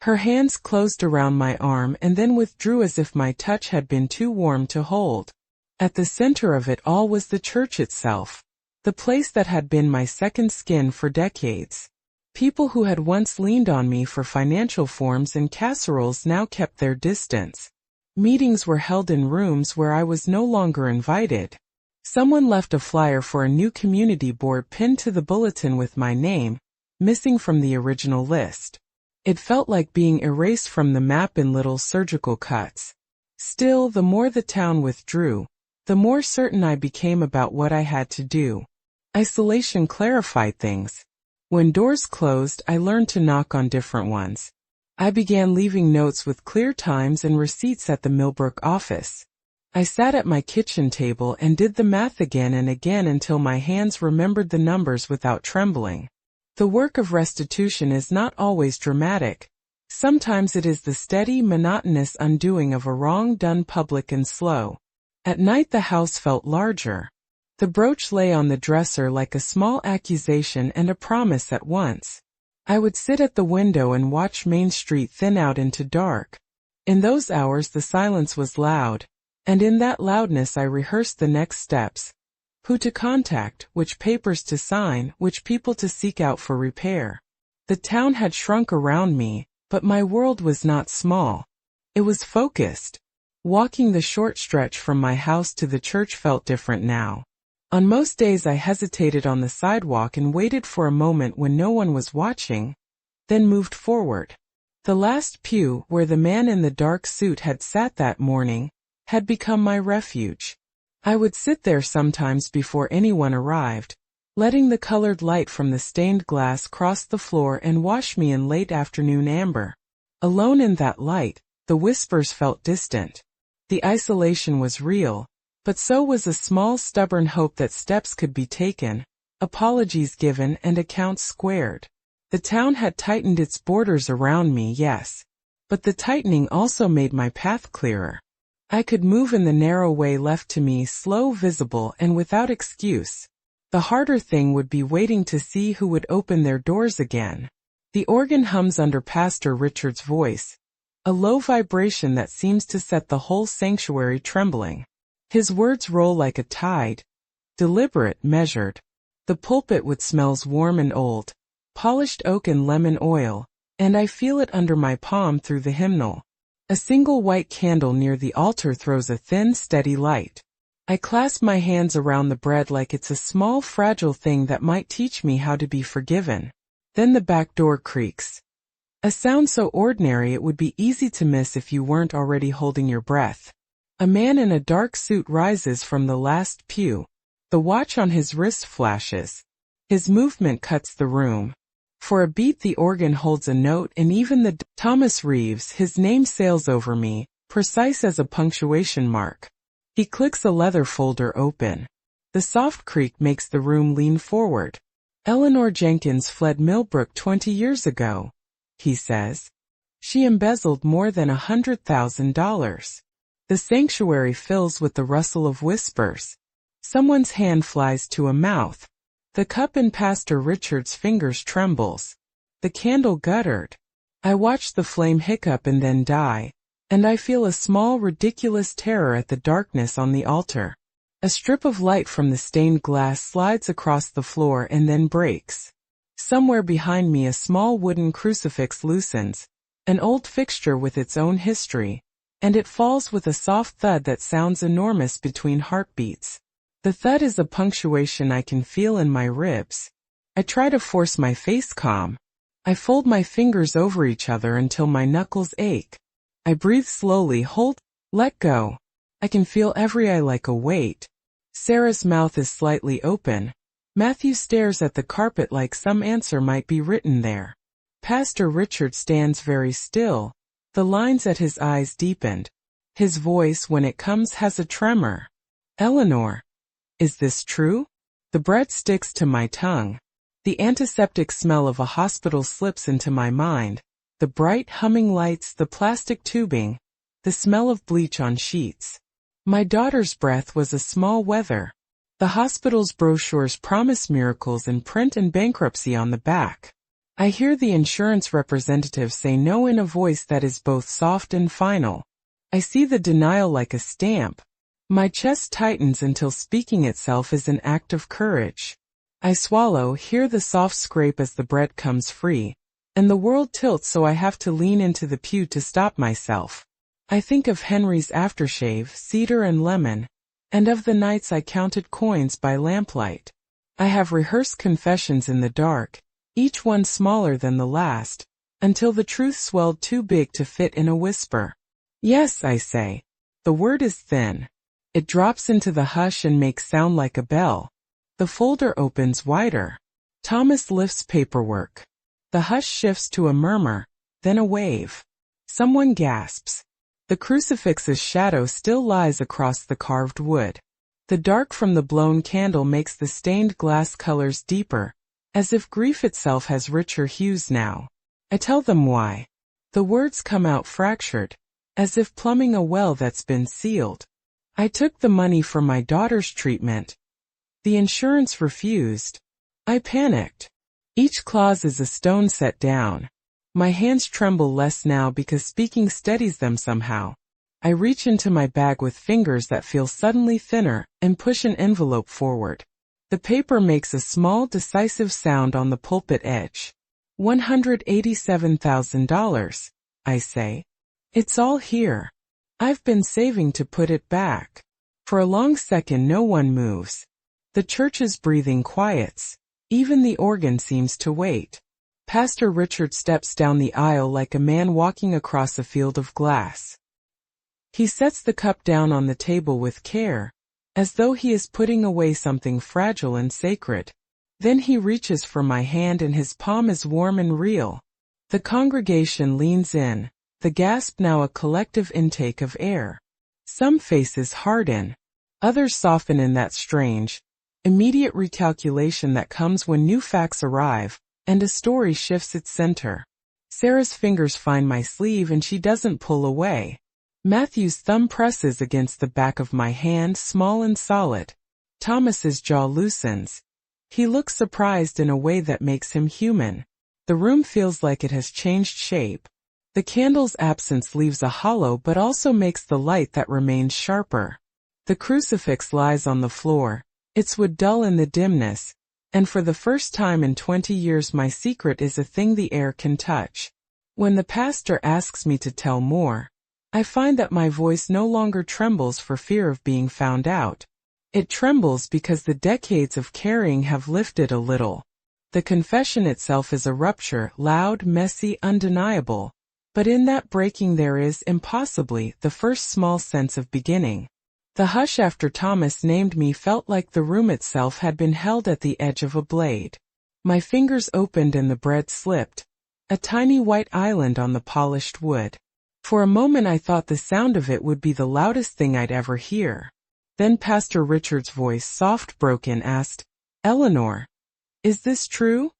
Her hands closed around my arm and then withdrew as if my touch had been too warm to hold. At the center of it all was the church itself, the place that had been my second skin for decades. People who had once leaned on me for financial forms and casseroles now kept their distance. Meetings were held in rooms where I was no longer invited. Someone left a flyer for a new community board pinned to the bulletin with my name, missing from the original list. It felt like being erased from the map in little surgical cuts. Still, the more the town withdrew, the more certain I became about what I had to do. Isolation clarified things. When doors closed, I learned to knock on different ones. I began leaving notes with clear times and receipts at the Millbrook office. I sat at my kitchen table and did the math again and again until my hands remembered the numbers without trembling. The work of restitution is not always dramatic. Sometimes it is the steady, monotonous undoing of a wrong done public and slow. At night the house felt larger. The brooch lay on the dresser like a small accusation and a promise at once. I would sit at the window and watch Main Street thin out into dark. In those hours the silence was loud. And in that loudness I rehearsed the next steps. Who to contact, which papers to sign, which people to seek out for repair. The town had shrunk around me, but my world was not small. It was focused. Walking the short stretch from my house to the church felt different now. On most days I hesitated on the sidewalk and waited for a moment when no one was watching, then moved forward. The last pew, where the man in the dark suit had sat that morning, had become my refuge. I would sit there sometimes before anyone arrived, letting the colored light from the stained glass cross the floor and wash me in late afternoon amber. Alone in that light, the whispers felt distant. The isolation was real, but so was a small stubborn hope that steps could be taken, apologies given and accounts squared. The town had tightened its borders around me, yes, but the tightening also made my path clearer. I could move in the narrow way left to me, slow, visible, and without excuse. The harder thing would be waiting to see who would open their doors again. The organ hums under Pastor Richard's voice, a low vibration that seems to set the whole sanctuary trembling. His words roll like a tide, deliberate, measured. The pulpit would smells warm and old, polished oak and lemon oil, and I feel it under my palm through the hymnal. A single white candle near the altar throws a thin, steady light. I clasp my hands around the bread like it's a small, fragile thing that might teach me how to be forgiven. Then the back door creaks. A sound so ordinary it would be easy to miss if you weren't already holding your breath. A man in a dark suit rises from the last pew. The watch on his wrist flashes. His movement cuts the room. For a beat the organ holds a note, and even the Thomas Reeves, his name sails over me, precise as a punctuation mark. He clicks a leather folder open. The soft creak makes the room lean forward. Eleanor Jenkins fled Millbrook 20 years ago, he says. She embezzled more than $100,000. The sanctuary fills with the rustle of whispers. Someone's hand flies to a mouth. The cup in Pastor Richard's fingers trembles. The candle guttered. I watch the flame hiccup and then die, and I feel a small ridiculous terror at the darkness on the altar. A strip of light from the stained glass slides across the floor and then breaks. Somewhere behind me a small wooden crucifix loosens, an old fixture with its own history, and it falls with a soft thud that sounds enormous between heartbeats. The thud is a punctuation I can feel in my ribs. I try to force my face calm. I fold my fingers over each other until my knuckles ache. I breathe slowly, hold, let go. I can feel every eye like a weight. Sarah's mouth is slightly open. Matthew stares at the carpet like some answer might be written there. Pastor Richard stands very still. The lines at his eyes deepened. His voice, when it comes, has a tremor. Eleanor, is this true? The bread sticks to my tongue. The antiseptic smell of a hospital slips into my mind. The bright humming lights, the plastic tubing, the smell of bleach on sheets. My daughter's breath was a small wether. The hospital's brochures promise miracles in print and bankruptcy on the back. I hear the insurance representative say no in a voice that is both soft and final. I see the denial like a stamp. My chest tightens until speaking itself is an act of courage. I swallow, hear the soft scrape as the bread comes free, and the world tilts so I have to lean into the pew to stop myself. I think of Henry's aftershave, cedar and lemon, and of the nights I counted coins by lamplight. I have rehearsed confessions in the dark, each one smaller than the last, until the truth swelled too big to fit in a whisper. Yes, I say. The word is thin. It drops into the hush and makes sound like a bell. The folder opens wider. Thomas lifts paperwork. The hush shifts to a murmur, then a wave. Someone gasps. The crucifix's shadow still lies across the carved wood. The dark from the blown candle makes the stained glass colors deeper, as if grief itself has richer hues now. I tell them why. The words come out fractured, as if plumbing a well that's been sealed. I took the money for my daughter's treatment. The insurance refused. I panicked. Each clause is a stone set down. My hands tremble less now because speaking steadies them somehow. I reach into my bag with fingers that feel suddenly thinner and push an envelope forward. The paper makes a small, decisive sound on the pulpit edge. $187,000, I say. It's all here. I've been saving to put it back. For a long second no one moves. The church's breathing quiets. Even the organ seems to wait. Pastor Richard steps down the aisle like a man walking across a field of glass. He sets the cup down on the table with care, as though he is putting away something fragile and sacred. Then he reaches for my hand and his palm is warm and real. The congregation leans in, the gasp now a collective intake of air. Some faces harden. Others soften in that strange, immediate recalculation that comes when new facts arrive, and a story shifts its center. Sarah's fingers find my sleeve and she doesn't pull away. Matthew's thumb presses against the back of my hand, small and solid. Thomas's jaw loosens. He looks surprised in a way that makes him human. The room feels like it has changed shape. The candle's absence leaves a hollow but also makes the light that remains sharper. The crucifix lies on the floor, its wood dull in the dimness, and for the first time in 20 years my secret is a thing the air can touch. When the pastor asks me to tell more, I find that my voice no longer trembles for fear of being found out. It trembles because the decades of carrying have lifted a little. The confession itself is a rupture, loud, messy, undeniable, But in that breaking there is, impossibly, the first small sense of beginning. The hush after Thomas named me felt like the room itself had been held at the edge of a blade. My fingers opened and the bread slipped, a tiny white island on the polished wood. For a moment I thought the sound of it would be the loudest thing I'd ever hear. Then Pastor Richard's voice, soft broken, asked, "Eleanor, is this true?"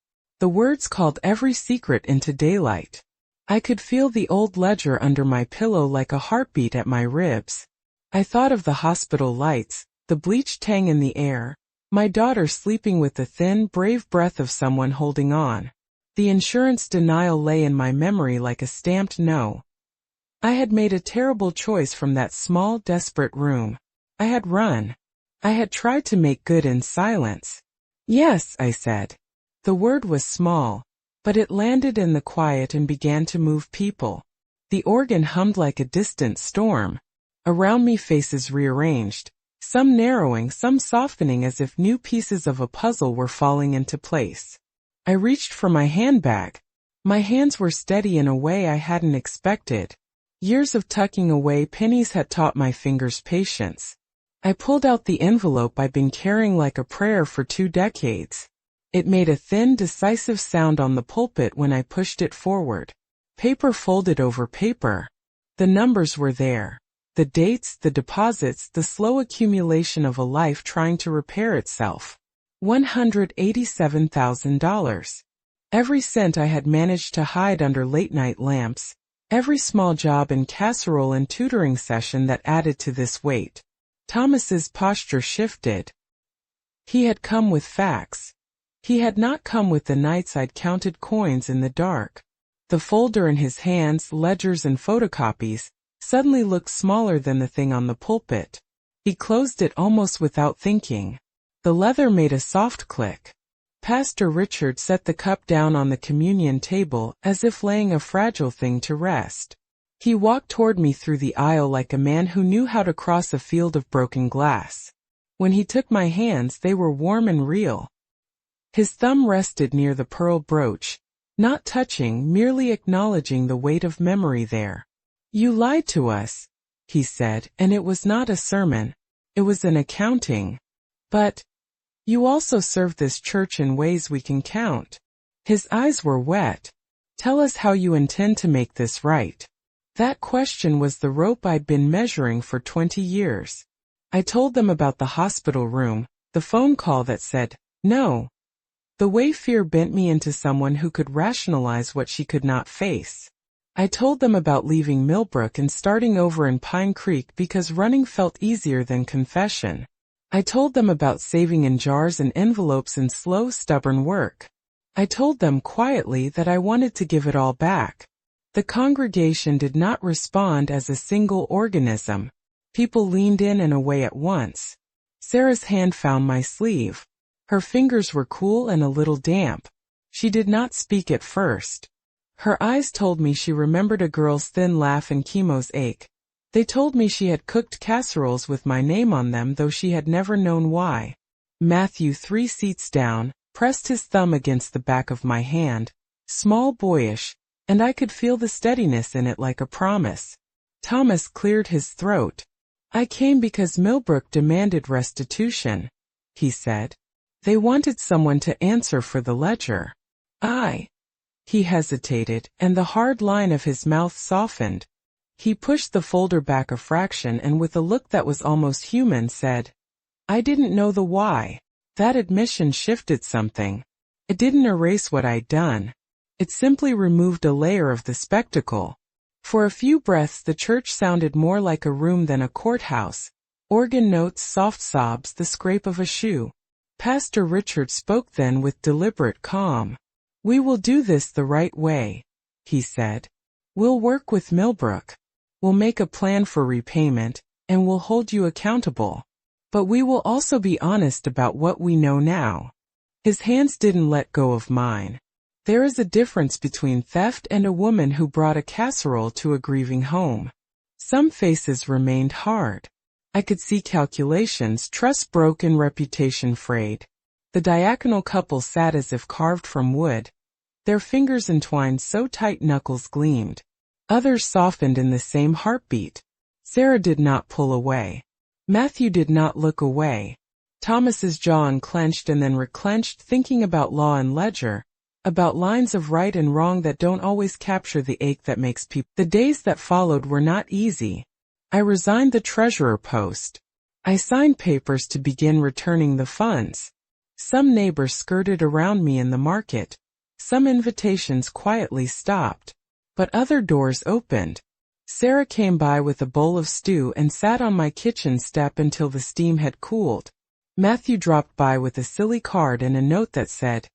The words called every secret into daylight. I could feel the old ledger under my pillow like a heartbeat at my ribs. I thought of the hospital lights, the bleached tang in the air, my daughter sleeping with the thin, brave breath of someone holding on. The insurance denial lay in my memory like a stamped no. I had made a terrible choice from that small, desperate room. I had run. I had tried to make good in silence. "Yes," I said. The word was small, but it landed in the quiet and began to move people. The organ hummed like a distant storm. Around me faces rearranged, some narrowing, some softening as if new pieces of a puzzle were falling into place. I reached for my handbag. My hands were steady in a way I hadn't expected. Years of tucking away pennies had taught my fingers patience. I pulled out the envelope I'd been carrying like a prayer for 2 decades. It made a thin, decisive sound on the pulpit when I pushed it forward. Paper folded over paper. The numbers were there. The dates, the deposits, the slow accumulation of a life trying to repair itself. $187,000. Every cent I had managed to hide under late-night lamps, every small job and casserole and tutoring session that added to this weight. Thomas's posture shifted. He had come with facts. He had not come with the nights I'd counted coins in the dark. The folder in his hands, ledgers and photocopies, suddenly looked smaller than the thing on the pulpit. He closed it almost without thinking. The leather made a soft click. Pastor Richard set the cup down on the communion table as if laying a fragile thing to rest. He walked toward me through the aisle like a man who knew how to cross a field of broken glass. When he took my hands, they were warm and real. His thumb rested near the pearl brooch, not touching, merely acknowledging the weight of memory there. "You lied to us," he said, and it was not a sermon. It was an accounting. "But you also served this church in ways we can count." His eyes were wet. "Tell us how you intend to make this right." That question was the rope I'd been measuring for 20 years. I told them about the hospital room, the phone call that said, "No." The way fear bent me into someone who could rationalize what she could not face. I told them about leaving Millbrook and starting over in Pine Creek because running felt easier than confession. I told them about saving in jars and envelopes and slow, stubborn work. I told them quietly that I wanted to give it all back. The congregation did not respond as a single organism. People leaned in and away at once. Sarah's hand found my sleeve. Her fingers were cool and a little damp. She did not speak at first. Her eyes told me she remembered a girl's thin laugh and chemo's ache. They told me she had cooked casseroles with my name on them, though she had never known why. Matthew, 3 seats down, pressed his thumb against the back of my hand, small, boyish, and I could feel the steadiness in it like a promise. Thomas cleared his throat. "I came because Millbrook demanded restitution," he said. "They wanted someone to answer for the ledger." He hesitated, and the hard line of his mouth softened. He pushed the folder back a fraction and with a look that was almost human said, "I didn't know the why." That admission shifted something. It didn't erase what I'd done. It simply removed a layer of the spectacle. For a few breaths the church sounded more like a room than a courthouse. Organ notes, soft sobs, the scrape of a shoe. Pastor Richard spoke then with deliberate calm. "We will do this the right way," he said. "We'll work with Millbrook. We'll make a plan for repayment, and we'll hold you accountable. But we will also be honest about what we know now." His hands didn't let go of mine. There is a difference between theft and a woman who brought a casserole to a grieving home. Some faces remained hard. I could see calculations, trust broken, reputation frayed. The diagonal couple sat as if carved from wood. Their fingers entwined so tight knuckles gleamed. Others softened in the same heartbeat. Sarah did not pull away. Matthew did not look away. Thomas's jaw unclenched and then reclenched, thinking about law and ledger, about lines of right and wrong that don't always capture the ache that makes people. The days that followed were not easy. I resigned the treasurer post. I signed papers to begin returning the funds. Some neighbors skirted around me in the market. Some invitations quietly stopped. But other doors opened. Sarah came by with a bowl of stew and sat on my kitchen step until the steam had cooled. Matthew dropped by with a silly card and a note that said,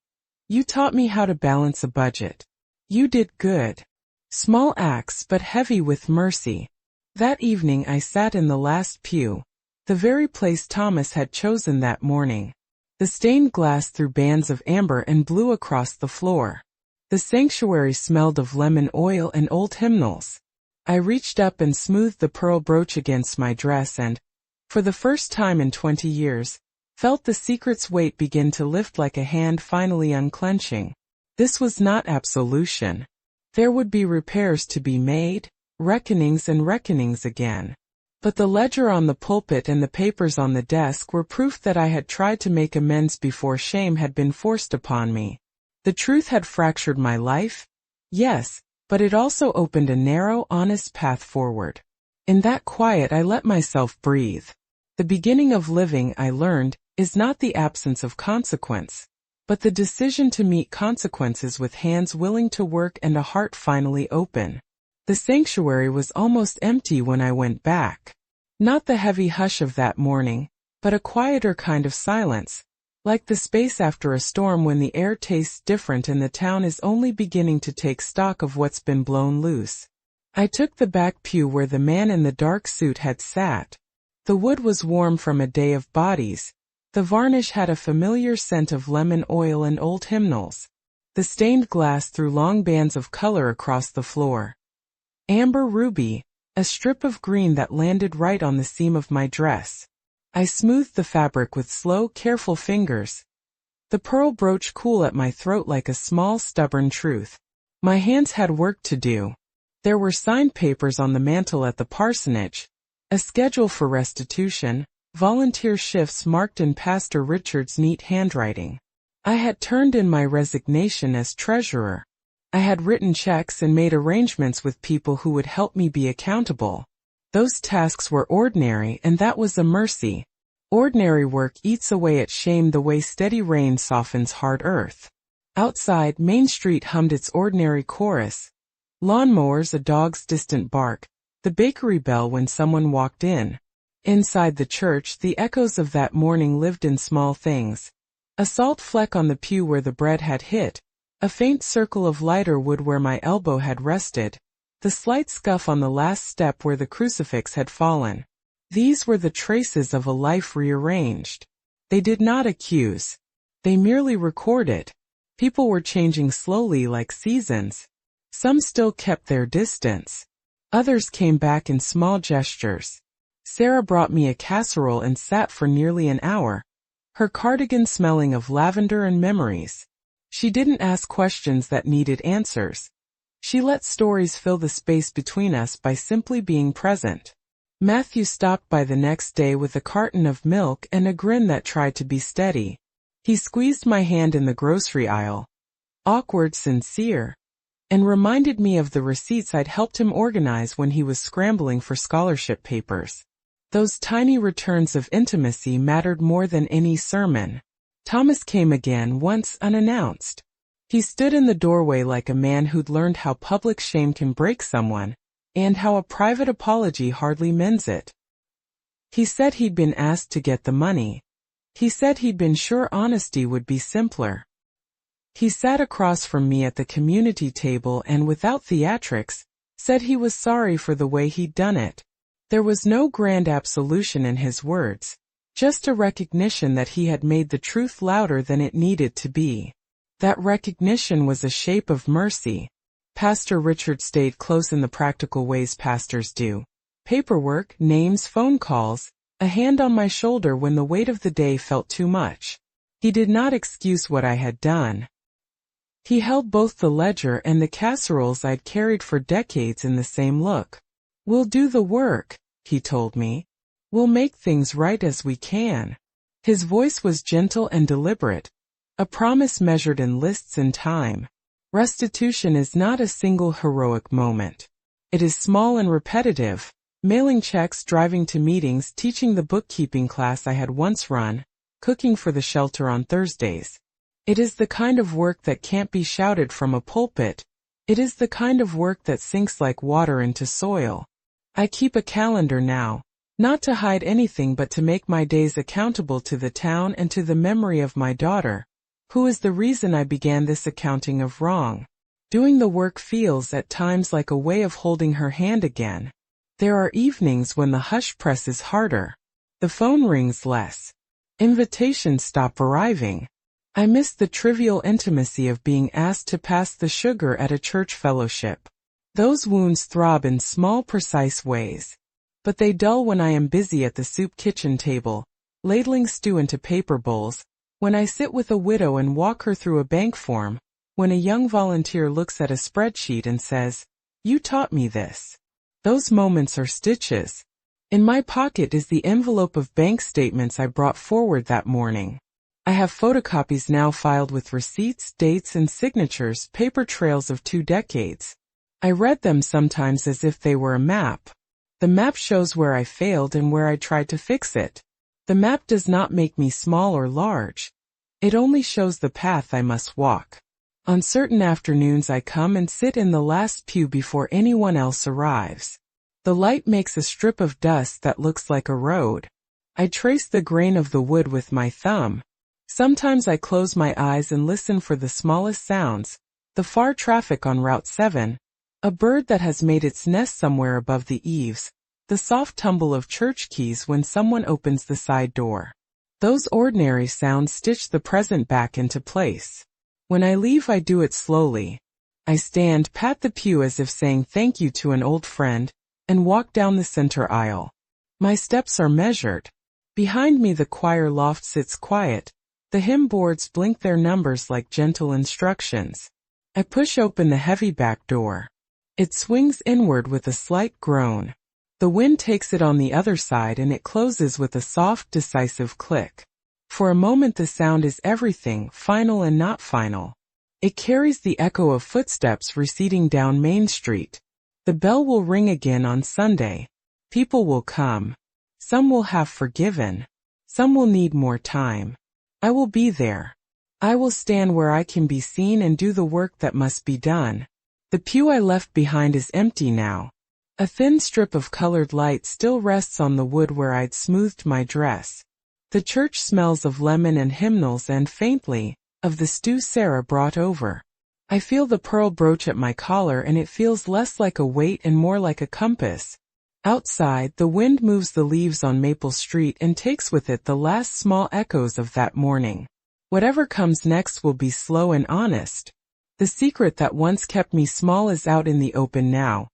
"You taught me how to balance a budget. You did good." Small acts but heavy with mercy. That evening I sat in the last pew, the very place Thomas had chosen that morning. The stained glass threw bands of amber and blue across the floor. The sanctuary smelled of lemon oil and old hymnals. I reached up and smoothed the pearl brooch against my dress and, for the first time in 20 years, felt the secret's weight begin to lift like a hand finally unclenching. This was not absolution. There would be repairs to be made, reckonings and reckonings again. But the ledger on the pulpit and the papers on the desk were proof that I had tried to make amends before shame had been forced upon me. The truth had fractured my life, yes, but it also opened a narrow, honest path forward. In that quiet I let myself breathe. The beginning of living, I learned, is not the absence of consequence, but the decision to meet consequences with hands willing to work and a heart finally open. The sanctuary was almost empty when I went back. Not the heavy hush of that morning, but a quieter kind of silence, like the space after a storm when the air tastes different and the town is only beginning to take stock of what's been blown loose. I took the back pew where the man in the dark suit had sat. The wood was warm from a day of bodies. The varnish had a familiar scent of lemon oil and old hymnals. The stained glass threw long bands of color across the floor. Amber ruby, a strip of green that landed right on the seam of my dress. I smoothed the fabric with slow, careful fingers. The pearl brooch cool at my throat like a small, stubborn truth. My hands had work to do. There were signed papers on the mantel at the parsonage, a schedule for restitution, volunteer shifts marked in Pastor Richard's neat handwriting. I had turned in my resignation as treasurer. I had written checks and made arrangements with people who would help me be accountable. Those tasks were ordinary, and that was a mercy. Ordinary work eats away at shame the way steady rain softens hard earth. Outside, Main Street hummed its ordinary chorus. Lawnmowers, a dog's distant bark, the bakery bell when someone walked in. Inside the church, the echoes of that morning lived in small things. A salt fleck on the pew where the bread had hit, a faint circle of lighter wood where my elbow had rested, the slight scuff on the last step where the crucifix had fallen. These were the traces of a life rearranged. They did not accuse. They merely recorded. People were changing slowly like seasons. Some still kept their distance. Others came back in small gestures. Sarah brought me a casserole and sat for nearly an hour, her cardigan smelling of lavender and memories. She didn't ask questions that needed answers. She let stories fill the space between us by simply being present. Matthew stopped by the next day with a carton of milk and a grin that tried to be steady. He squeezed my hand in the grocery aisle, awkward, sincere, and reminded me of the receipts I'd helped him organize when he was scrambling for scholarship papers. Those tiny returns of intimacy mattered more than any sermon. Thomas came again, once unannounced. He stood in the doorway like a man who'd learned how public shame can break someone, and how a private apology hardly mends it. He said he'd been asked to get the money. He said he'd been sure honesty would be simpler. He sat across from me at the community table and without theatrics, said he was sorry for the way he'd done it. There was no grand absolution in his words, just a recognition that he had made the truth louder than it needed to be. That recognition was a shape of mercy. Pastor Richard stayed close in the practical ways pastors do. Paperwork, names, phone calls, a hand on my shoulder when the weight of the day felt too much. He did not excuse what I had done. He held both the ledger and the casseroles I'd carried for decades in the same look. "We'll do the work," he told me. "We'll make things right as we can." His voice was gentle and deliberate, a promise measured in lists and time. Restitution is not a single heroic moment. It is small and repetitive, mailing checks, driving to meetings, teaching the bookkeeping class I had once run, cooking for the shelter on Thursdays. It is the kind of work that can't be shouted from a pulpit. It is the kind of work that sinks like water into soil. I keep a calendar now, not to hide anything but to make my days accountable to the town and to the memory of my daughter, who is the reason I began this accounting of wrong. Doing the work feels at times like a way of holding her hand again. There are evenings when the hush presses harder. The phone rings less. Invitations stop arriving. I miss the trivial intimacy of being asked to pass the sugar at a church fellowship. Those wounds throb in small, precise ways. But they dull when I am busy at the soup kitchen table, ladling stew into paper bowls, when I sit with a widow and walk her through a bank form, when a young volunteer looks at a spreadsheet and says, "You taught me this." Those moments are stitches. In my pocket is the envelope of bank statements I brought forward that morning. I have photocopies now filed with receipts, dates, and signatures, paper trails of 2 decades. I read them sometimes as if they were a map. The map shows where I failed and where I tried to fix it. The map does not make me small or large. It only shows the path I must walk. On certain afternoons I come and sit in the last pew before anyone else arrives. The light makes a strip of dust that looks like a road. I trace the grain of the wood with my thumb. Sometimes I close my eyes and listen for the smallest sounds, the far traffic on Route 7, a bird that has made its nest somewhere above the eaves, the soft tumble of church keys when someone opens the side door. Those ordinary sounds stitch the present back into place. When I leave, I do it slowly. I stand, pat the pew as if saying thank you to an old friend, and walk down the center aisle. My steps are measured. Behind me the choir loft sits quiet. The hymn boards blink their numbers like gentle instructions. I push open the heavy back door. It swings inward with a slight groan. The wind takes it on the other side and it closes with a soft, decisive click. For a moment the sound is everything, final and not final. It carries the echo of footsteps receding down Main Street. The bell will ring again on Sunday. People will come. Some will have forgiven. Some will need more time. I will be there. I will stand where I can be seen and do the work that must be done. The pew I left behind is empty now. A thin strip of colored light still rests on the wood where I'd smoothed my dress. The church smells of lemon and hymnals and, faintly, of the stew Sarah brought over. I feel the pearl brooch at my collar and it feels less like a weight and more like a compass. Outside, the wind moves the leaves on Maple Street and takes with it the last small echoes of that morning. Whatever comes next will be slow and honest. The secret that once kept me small is out in the open now.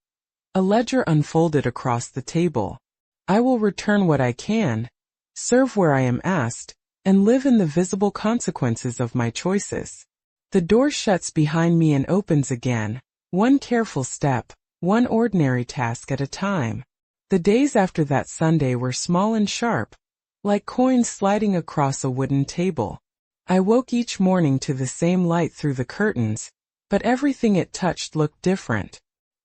A ledger unfolded across the table. I will return what I can, serve where I am asked, and live in the visible consequences of my choices. The door shuts behind me and opens again, one careful step, one ordinary task at a time. The days after that Sunday were small and sharp, like coins sliding across a wooden table. I woke each morning to the same light through the curtains, but everything it touched looked different.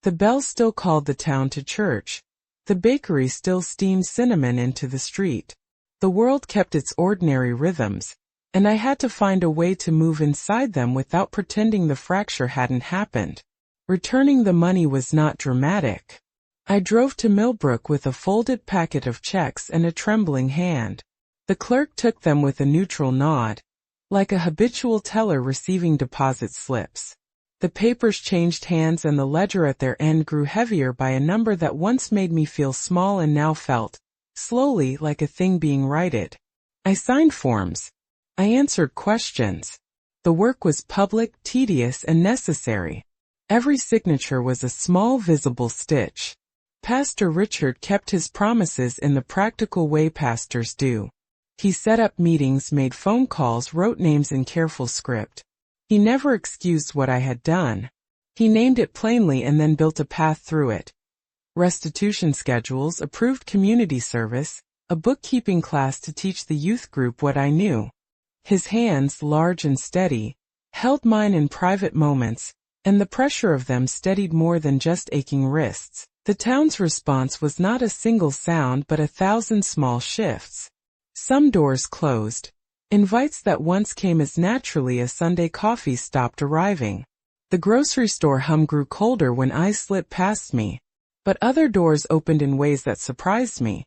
The bell still called the town to church. The bakery still steamed cinnamon into the street. The world kept its ordinary rhythms, and I had to find a way to move inside them without pretending the fracture hadn't happened. Returning the money was not dramatic. I drove to Millbrook with a folded packet of checks and a trembling hand. The clerk took them with a neutral nod, like a habitual teller receiving deposit slips. The papers changed hands and the ledger at their end grew heavier by a number that once made me feel small and now felt, slowly, like a thing being righted. I signed forms. I answered questions. The work was public, tedious, and necessary. Every signature was a small visible stitch. Pastor Richard kept his promises in the practical way pastors do. He set up meetings, made phone calls, wrote names in careful script. He never excused what I had done. He named it plainly and then built a path through it. Restitution schedules, approved community service, a bookkeeping class to teach the youth group what I knew. His hands, large and steady, held mine in private moments, and the pressure of them steadied more than just aching wrists. The town's response was not a single sound but 1,000 small shifts. Some doors closed. Invites that once came as naturally as Sunday coffee stopped arriving. The grocery store hum grew colder when eyes slipped past me. But other doors opened in ways that surprised me.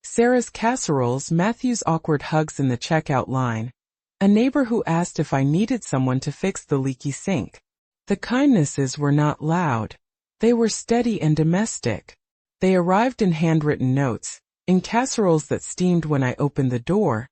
Sarah's casseroles, Matthew's awkward hugs in the checkout line, a neighbor who asked if I needed someone to fix the leaky sink. The kindnesses were not loud. They were steady and domestic. They arrived in handwritten notes, in casseroles that steamed when I opened the door,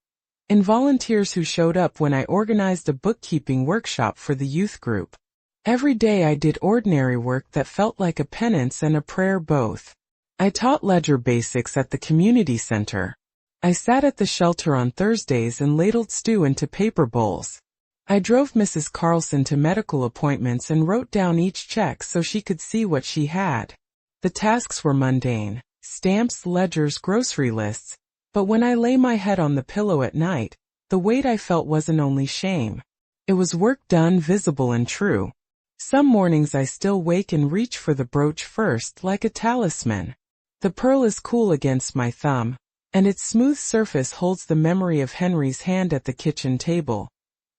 in volunteers who showed up when I organized a bookkeeping workshop for the youth group. Every day I did ordinary work that felt like a penance and a prayer both. I taught ledger basics at the community center. I sat at the shelter on Thursdays and ladled stew into paper bowls. I drove Mrs. Carlson to medical appointments and wrote down each check so she could see what she had. The tasks were mundane: stamps, ledgers, grocery lists, but when I lay my head on the pillow at night, the weight I felt wasn't only shame. It was work done, visible and true. Some mornings I still wake and reach for the brooch first, like a talisman. The pearl is cool against my thumb, and its smooth surface holds the memory of Henry's hand at the kitchen table.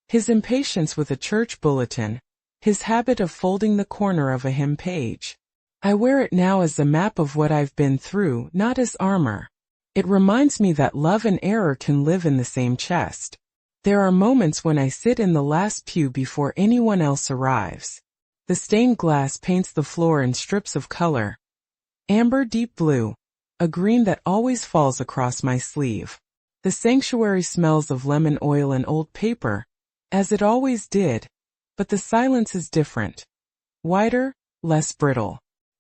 His impatience with a church bulletin, his habit of folding the corner of a hymn page. I wear it now as a map of what I've been through, not as armor. It reminds me that love and error can live in the same chest. There are moments when I sit in the last pew before anyone else arrives. The stained glass paints the floor in strips of color. Amber, deep blue, a green that always falls across my sleeve. The sanctuary smells of lemon oil and old paper, as it always did, but the silence is different. Wider, less brittle.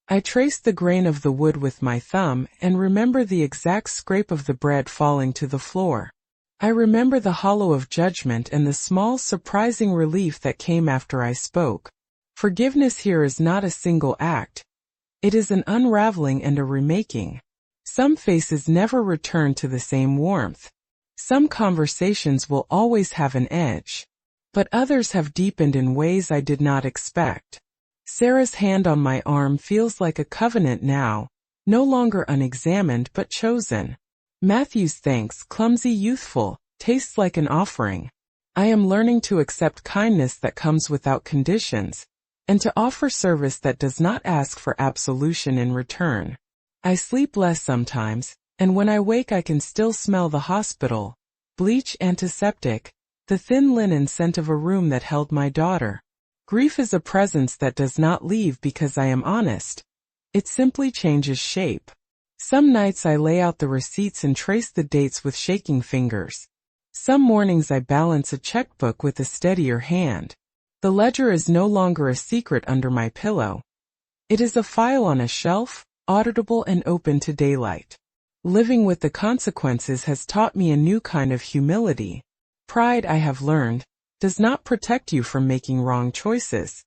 I trace the grain of the wood with my thumb and remember the exact scrape of the bread falling to the floor. I remember the hollow of judgment and the small, surprising relief that came after I spoke. Forgiveness here is not a single act. It is an unraveling and a remaking. Some faces never return to the same warmth. Some conversations will always have an edge. But others have deepened in ways I did not expect. Sarah's hand on my arm feels like a covenant now, no longer unexamined but chosen. Matthew's thanks, clumsy, youthful, tastes like an offering. I am learning to accept kindness that comes without conditions, and to offer service that does not ask for absolution in return. I sleep less sometimes, and when I wake I can still smell the hospital, bleach, antiseptic, the thin linen scent of a room that held my daughter. Grief is a presence that does not leave because I am honest. It simply changes shape. Some nights I lay out the receipts and trace the dates with shaking fingers. Some mornings I balance a checkbook with a steadier hand. The ledger is no longer a secret under my pillow. It is a file on a shelf, auditable and open to daylight. Living with the consequences has taught me a new kind of humility. Pride, I have learned, does not protect you from making wrong choices.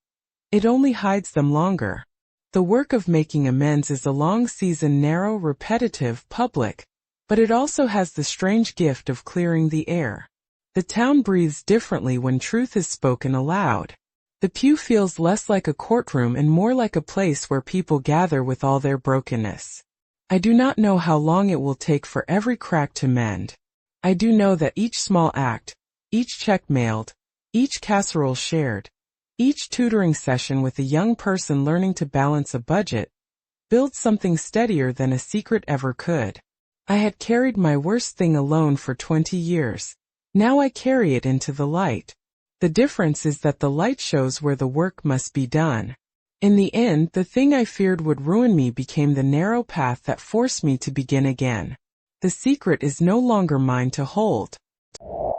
It only hides them longer. The work of making amends is a long season, narrow, repetitive, public, but it also has the strange gift of clearing the air. The town breathes differently when truth is spoken aloud. The pew feels less like a courtroom and more like a place where people gather with all their brokenness. I do not know how long it will take for every crack to mend. I do know that each small act, each check mailed, each casserole shared, each tutoring session with a young person learning to balance a budget, builds something steadier than a secret ever could. I had carried my worst thing alone for 20 years. Now I carry it into the light. The difference is that the light shows where the work must be done. In the end, the thing I feared would ruin me became the narrow path that forced me to begin again. The secret is no longer mine to hold.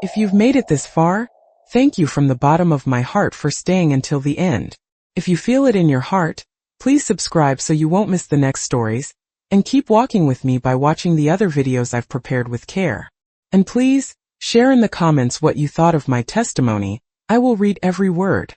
If you've made it this far, thank you from the bottom of my heart for staying until the end. If you feel it in your heart, please subscribe so you won't miss the next stories, and keep walking with me by watching the other videos I've prepared with care. And please, share in the comments what you thought of my testimony. I will read every word.